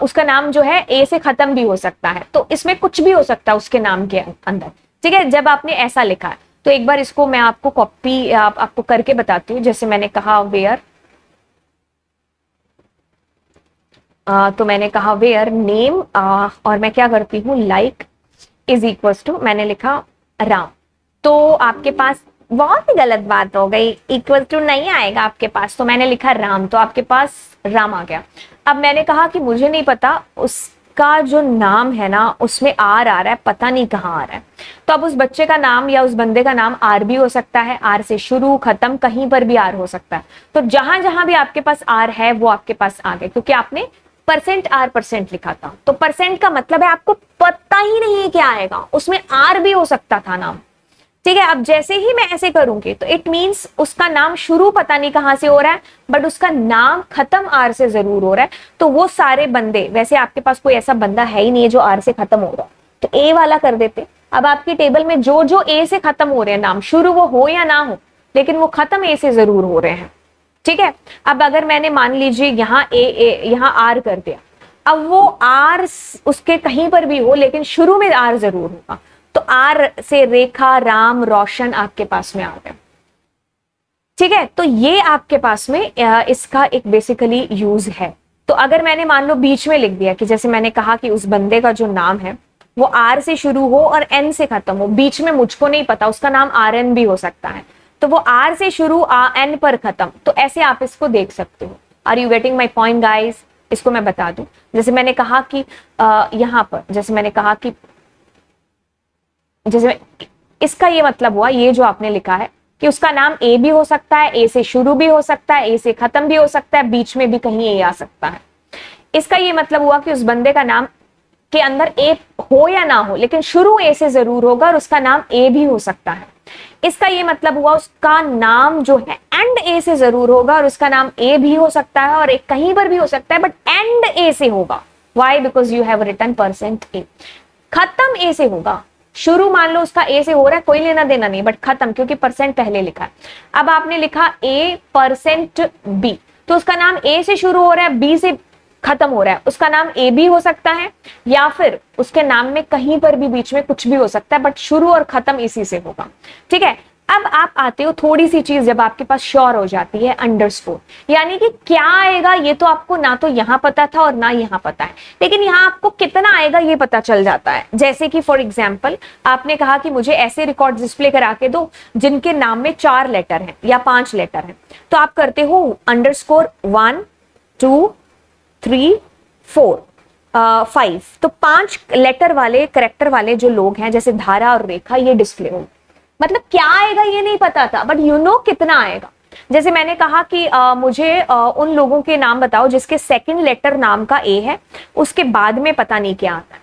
A: उसका नाम जो है ए से खत्म भी हो सकता है, तो इसमें कुछ भी हो सकता है उसके नाम के अंदर। ठीक है, जब आपने ऐसा लिखा है तो एक बार इसको मैं आपको कॉपी आपको करके बताती हूँ। जैसे मैंने कहा वेयर, तो मैंने कहा वेयर नेम, और मैं क्या करती हूँ, लाइक इज इक्वल टू, मैंने लिखा राम, तो आपके पास बहुत ही गलत बात हो गई, इक्वल टू नहीं आएगा आपके पास, तो मैंने लिखा राम, तो आपके पास राम आ गया। अब मैंने कहा कि मुझे नहीं पता उसका जो नाम है ना उसमें आर आ रहा है, पता नहीं कहाँ आ रहा है, तो अब उस बच्चे का नाम या उस बंदे का नाम आर भी हो सकता है, आर से शुरू खत्म कहीं पर भी आर हो सकता है। तो जहां जहां भी आपके पास आर है वो आपके पास आ गए, क्योंकि आपने परसेंट आर परसेंट लिखा था। तो परसेंट का मतलब है आपको पता ही नहीं है क्या आएगा, उसमें आर भी हो सकता था नाम। ठीक है, अब जैसे ही मैं ऐसे करूंगी तो इट मींस उसका नाम शुरू पता नहीं कहां से हो रहा है, बट उसका नाम खत्म आर से जरूर हो रहा है। तो वो सारे बंदे, वैसे आपके पास कोई ऐसा बंदा है ही नहीं है जो आर से खत्म हो रहा है, तो ए वाला कर देते। अब आपकी टेबल में जो जो ए से खत्म हो रहे हैं नाम, शुरू वो हो या ना हो, लेकिन वो खत्म ए से जरूर हो रहे हैं। ठीक है, अब अगर मैंने मान लीजिए यहाँ यहाँ आर कर दिया, अब वो आर उसके कहीं पर भी हो लेकिन शुरू में आर जरूर होगा, तो आर से रेखा, राम, रोशन आपके पास में आ गए। ठीक है, तो ये आपके पास में इसका एक बेसिकली यूज है। तो अगर मैंने मान लो बीच में लिख दिया कि जैसे मैंने कहा कि उस बंदे का जो नाम है वो आर से शुरू हो और एन से खत्म हो, बीच में मुझको नहीं पता, उसका नाम आर एन भी हो सकता है, तो वो आर से शुरू एन पर खत्म, तो ऐसे आप इसको देख सकते हो। Are you getting my point guys? इसको मैं बता दूं, जैसे मैंने कहा कि यहां पर, जैसे मैंने कहा कि जैसे इसका ये मतलब हुआ, ये जो आपने लिखा है कि उसका नाम ए भी हो सकता है, ए से शुरू भी हो सकता है, ए से खत्म भी हो सकता है, बीच में भी कहीं ए आ सकता है। इसका ये मतलब हुआ कि उस बंदे का नाम के अंदर ए हो या ना हो, लेकिन शुरू ए से जरूर होगा और उसका नाम ए भी हो सकता है। इसका ये मतलब हुआ उसका नाम जो है एंड ए से जरूर होगा, और उसका नाम ए भी हो सकता है और एक कहीं पर भी हो सकता है, बट एंड ए से होगा। Why? Because you have written percent A. खत्म ए से होगा, शुरू मान लो उसका ए से हो रहा है, कोई लेना देना नहीं, बट खत्म क्योंकि परसेंट पहले लिखा है। अब आपने लिखा ए परसेंट बी, तो उसका नाम ए से शुरू हो रहा है, बी से खत्म हो रहा है, उसका नाम ए भी हो सकता है, या फिर उसके नाम में कहीं पर भी बीच में कुछ भी हो सकता है, बट शुरू और खत्म इसी से होगा। ठीक है, अब आप आते हो थोड़ी सी चीज जब आपके पास श्योर हो जाती है, अंडरस्कोर, यानी कि क्या आएगा ये तो आपको ना तो यहां पता था और ना यहां पता है, लेकिन यहां आपको कितना आएगा ये पता चल जाता है। जैसे कि फॉर एग्जाम्पल आपने कहा कि मुझे ऐसे रिकॉर्ड डिस्प्ले करा के दो जिनके नाम में 4 लेटर हैं या 5 लेटर हैं, तो आप करते हो अंडरस्कोर 1 2 3 4 5, तो 5 लेटर वाले करेक्टर वाले जो लोग हैं जैसे धारा और रेखा, ये डिस्प्ले हो। मतलब क्या आएगा ये नहीं पता था, बट यू नो कितना आएगा। जैसे मैंने कहा कि मुझे उन लोगों के नाम बताओ जिसके सेकंड लेटर नाम का ए है, उसके बाद में पता नहीं क्या आता है।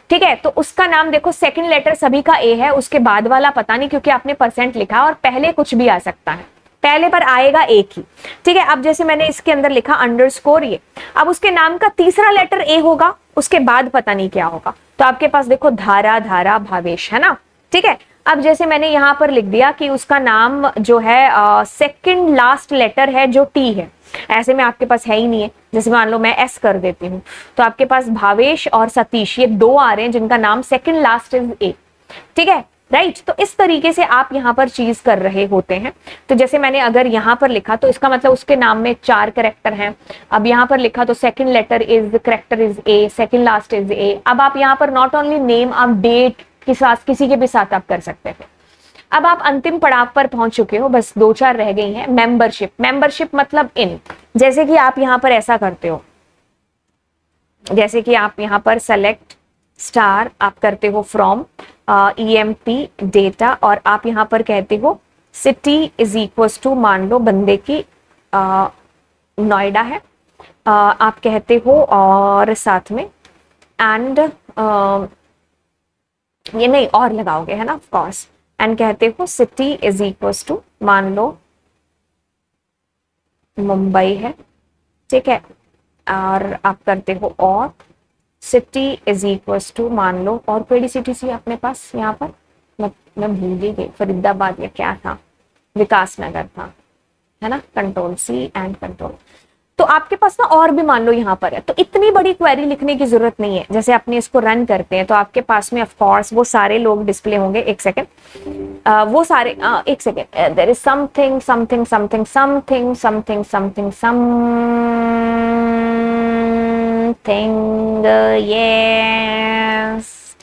A: ठीक है, तो उसका नाम देखो, सेकंड लेटर सभी का ए है, उसके बाद वाला पता नहीं क्योंकि आपने परसेंट लिखा, और पहले कुछ भी आ सकता है, पहले पर आएगा एक ही। ठीक है, अब जैसे मैंने इसके अंदर लिखा अंडरस्कोर ये, अब उसके नाम का तीसरा लेटर ए होगा, उसके बाद पता नहीं क्या होगा, तो आपके पास देखो धारा धारा भावेश है ना। ठीक है, अब जैसे मैंने यहां पर लिख दिया कि उसका नाम जो है सेकंड लास्ट लेटर है जो टी है, ऐसे में आपके पास है ही नहीं है, जैसे मान लो मैं एस कर देती हूँ, तो आपके पास भावेश और सतीश ये 2 आ रहे हैं जिनका नाम सेकंड लास्ट इज ए। ठीक है, राइट, तो इस तरीके से आप यहाँ पर चीज कर रहे होते हैं। तो जैसे मैंने अगर यहाँ पर लिखा तो इसका मतलब उसके नाम में 4 करेक्टर हैं। अब यहाँ पर लिखा तो second letter is character is A, second last is A. अब आप यहाँ पर नॉट ओनली नेम, आप डेट के साथ किसी के भी साथ आप कर सकते थे। अब आप अंतिम पड़ाव पर पहुंच चुके हो, बस 2-4 रह गई हैं। मेंबरशिप, मेंबरशिप मतलब इन, जैसे कि आप यहाँ पर ऐसा करते हो, जैसे कि आप यहाँ पर सेलेक्ट स्टार आप करते हो फ्रॉम EMP डेटा, और आप यहाँ पर कहते हो सिटी इज इक्वल्स टू, मान लो बंदे की नोएडा है, आप कहते हो, और साथ में एंड ये नहीं और लगाओगे है ना, ऑफ कोर्स, एंड कहते हो सिटी इज इक्वल्स टू, मान लो मुंबई है। ठीक है, और आप करते हो और सिटी इज इक्वल्स टू, मान लो और कोई सिटी सी अपने पास यहाँ पर, मैं भूल गई, फरीदाबाद या क्या था, विकास नगर था, है ना, कंट्रोल C एंड कंट्रोल। तो आपके पास ना और भी मान लो यहाँ पर है, तो इतनी बड़ी क्वेरी लिखने की जरूरत नहीं है। जैसे अपने इसको रन करते हैं तो आपके पास में ऑफ कोर्स वो सारे लोग डिस्प्ले होंगे। एक सेकेंड, वो सारे एक second, there is something something something something something something something, yes,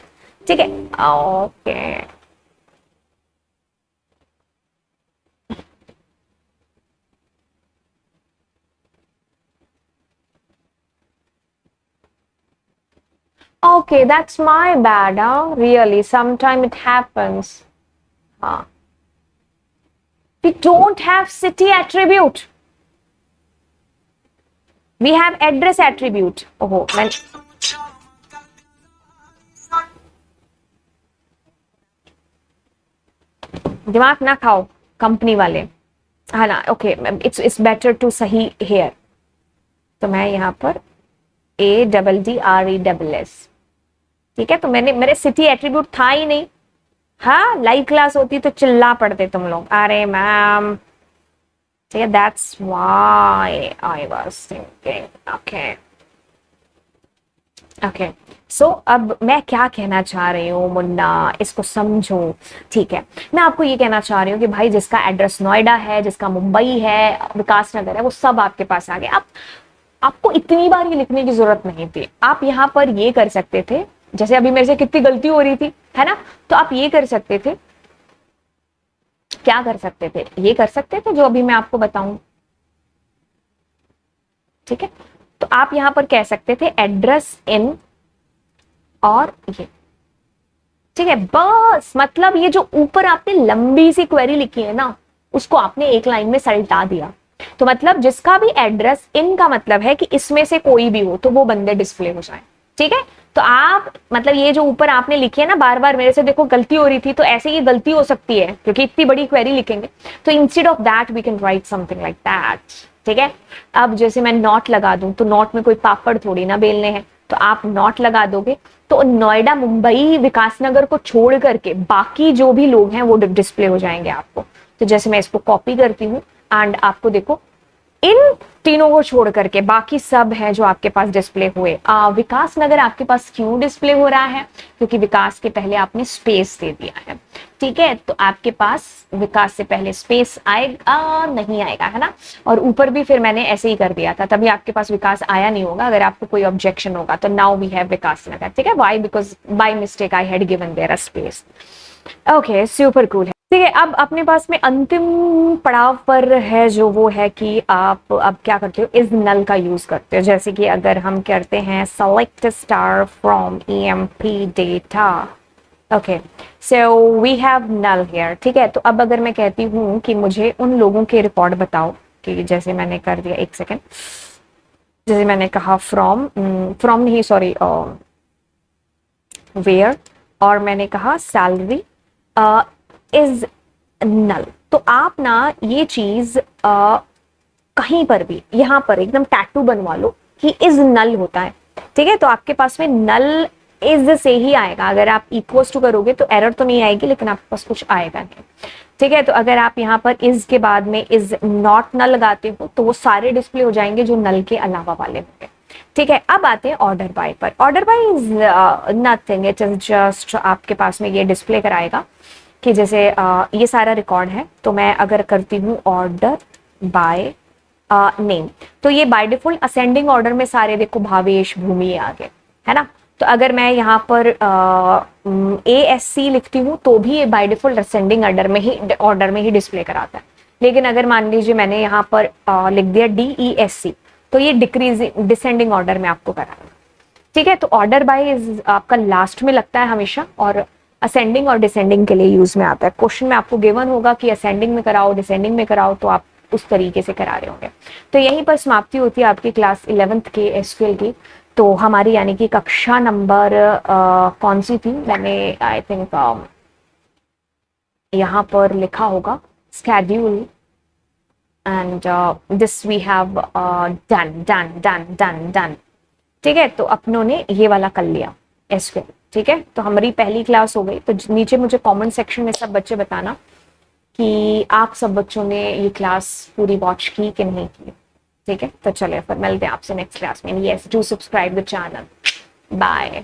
A: ठीक है, okay. Okay, that's my bad, huh? Really, sometime it happens. Huh. We don't have city attribute. We have address attribute. Oh, man. दिमाग ना खाओ company वाले, है ना। Okay, it's better to सही hair. तो मैं यहाँ पर ADDRESS, ठीक है। तो मेरे सिटी एट्रीब्यूट था ही नहीं। हाँ, लाइव क्लास होती तो चिल्ला पड़ते तुम लोग, अरे मैम, ठीक है, that's why I was thinking. Okay okay, so अब मैं क्या कहना चाह रही हूँ मुन्ना, इसको समझो, ठीक है। मैं आपको ये कहना चाह रही हूँ कि भाई जिसका एड्रेस नोएडा है, जिसका मुंबई है, विकास नगर है, वो सब आपके पास आ गए। अब आपको इतनी बार ये लिखने की जरूरत नहीं थी। आप यहाँ पर ये कर सकते थे, जैसे अभी मेरे से कितनी गलती हो रही थी, है ना, तो आप ये कर सकते थे, क्या कर सकते थे, ये कर सकते थे जो अभी मैं आपको बताऊं, ठीक है। तो आप यहां पर कह सकते थे एड्रेस इन और ये, ठीक है, बस। मतलब ये जो ऊपर आपने लंबी सी क्वेरी लिखी है ना, उसको आपने एक लाइन में सल्टा दिया। तो मतलब जिसका भी एड्रेस इन का मतलब है कि इसमें से कोई भी हो तो वो बंदे डिस्प्ले हो जाए, ठीक है। तो आप मतलब ये जो ऊपर आपने लिखी है ना, बार बार मेरे से देखो गलती हो रही थी, तो ऐसे ये गलती हो सकती है क्योंकि इतनी बड़ी क्वेरी लिखेंगे, तो instead of that we can write something like that. ठीक है। अब जैसे मैं नॉट लगा दूं, तो नॉट में कोई पापड़ थोड़ी ना बेलने हैं, तो आप नॉट लगा दोगे तो नोएडा, मुंबई, विकासनगर को छोड़ करके बाकी जो भी लोग हैं वो डिस्प्ले हो जाएंगे आपको। तो जैसे मैं इसको कॉपी करती हूँ एंड आपको देखो इन तीनों को छोड़ करके बाकी सब है जो आपके पास डिस्प्ले हुए। विकास नगर आपके पास क्यों डिस्प्ले हो रहा है? क्योंकि विकास के पहले आपने स्पेस दे दिया है। ठीक है, तो आपके पास विकास से पहले स्पेस आएगा नहीं आएगा, है ना। और ऊपर भी फिर मैंने ऐसे ही कर दिया था, तभी आपके पास विकास आया नहीं होगा। अगर आपको कोई ऑब्जेक्शन होगा तो now we have Vikas Nagar. ठीक है, why? Because by mistake I had given there a space. Okay, super cool है। ठीक है, अब अपने पास में अंतिम पड़ाव पर है जो वो है कि आप अब क्या करते हो, इज नल का यूज करते हो। जैसे कि अगर हम करते हैं select star from EMP data. Okay, so we have null here. ठीक है, तो अब अगर मैं कहती हूँ कि मुझे उन लोगों के रिकॉर्ड बताओ, कि जैसे मैंने कर दिया, एक सेकेंड, जैसे मैंने कहा फ्रॉम, फ्रॉम नहीं सॉरी, वेयर, और मैंने कहा सैलरी इज नल। तो आप ना ये चीज कहीं पर भी यहां पर एकदम टैटू बनवा लो कि इज नल होता है। ठीक है, तो आपके पास में नल इज से ही आएगा। अगर आप इक्वल्स टू करोगे तो एरर तो नहीं आएगी, लेकिन आपके पास कुछ आएगा नहीं। ठीक है, तो अगर आप यहाँ पर इज के बाद में इज नॉट नल लगाते हो तो वो सारे डिस्प्ले हो जाएंगे जो नल के अलावा वाले होंगे। ठीक है, अब आते हैं ऑर्डर बाय पर। Order by is nothing, it is just आपके पास में ये डिस्प्ले कराएगा कि जैसे ये सारा रिकॉर्ड है, तो मैं अगर करती हूँ ऑर्डर बाय नेम, तो ये बाय डिफॉल्ट असेंडिंग ऑर्डर में सारे देखो भावेश, भूमि आ गए, है ना। तो अगर मैं यहाँ पर ASC लिखती हूँ तो भी ये बाय डिफॉल्ट असेंडिंग ऑर्डर में ही डिस्प्ले कराता है। लेकिन अगर मान लीजिए मैंने यहाँ पर लिख दिया DESC, तो ये डिसेंडिंग ऑर्डर में आपको कराएगा। ठीक है, तो ऑर्डर बाय इज आपका लास्ट में लगता है हमेशा, और असेंडिंग और डिसेंडिंग के लिए यूज में आता है। क्वेश्चन में आपको गिवन होगा कि असेंडिंग में कराओ, डिसेंडिंग में कराओ, तो आप उस तरीके से करा रहे होंगे। तो यहीं पर समाप्ति होती है आपकी क्लास 11th के एसक्यूएल की। तो हमारी यानी कि कक्षा नंबर कौन सी थी, मैंने आई थिंक यहाँ पर लिखा होगा schedule, and this we have done done done done done. ठीक है, तो अपनों ने ये वाला कर लिया एसक्यूएल। ठीक है, तो हमारी पहली क्लास हो गई। तो नीचे मुझे कमेंट सेक्शन में सब बच्चे बताना कि आप सब बच्चों ने ये क्लास पूरी वॉच की कि नहीं की। ठीक है, तो चलिए फिर मिलते हैं आपसे नेक्स्ट क्लास में। Yes, do subscribe the channel. Bye.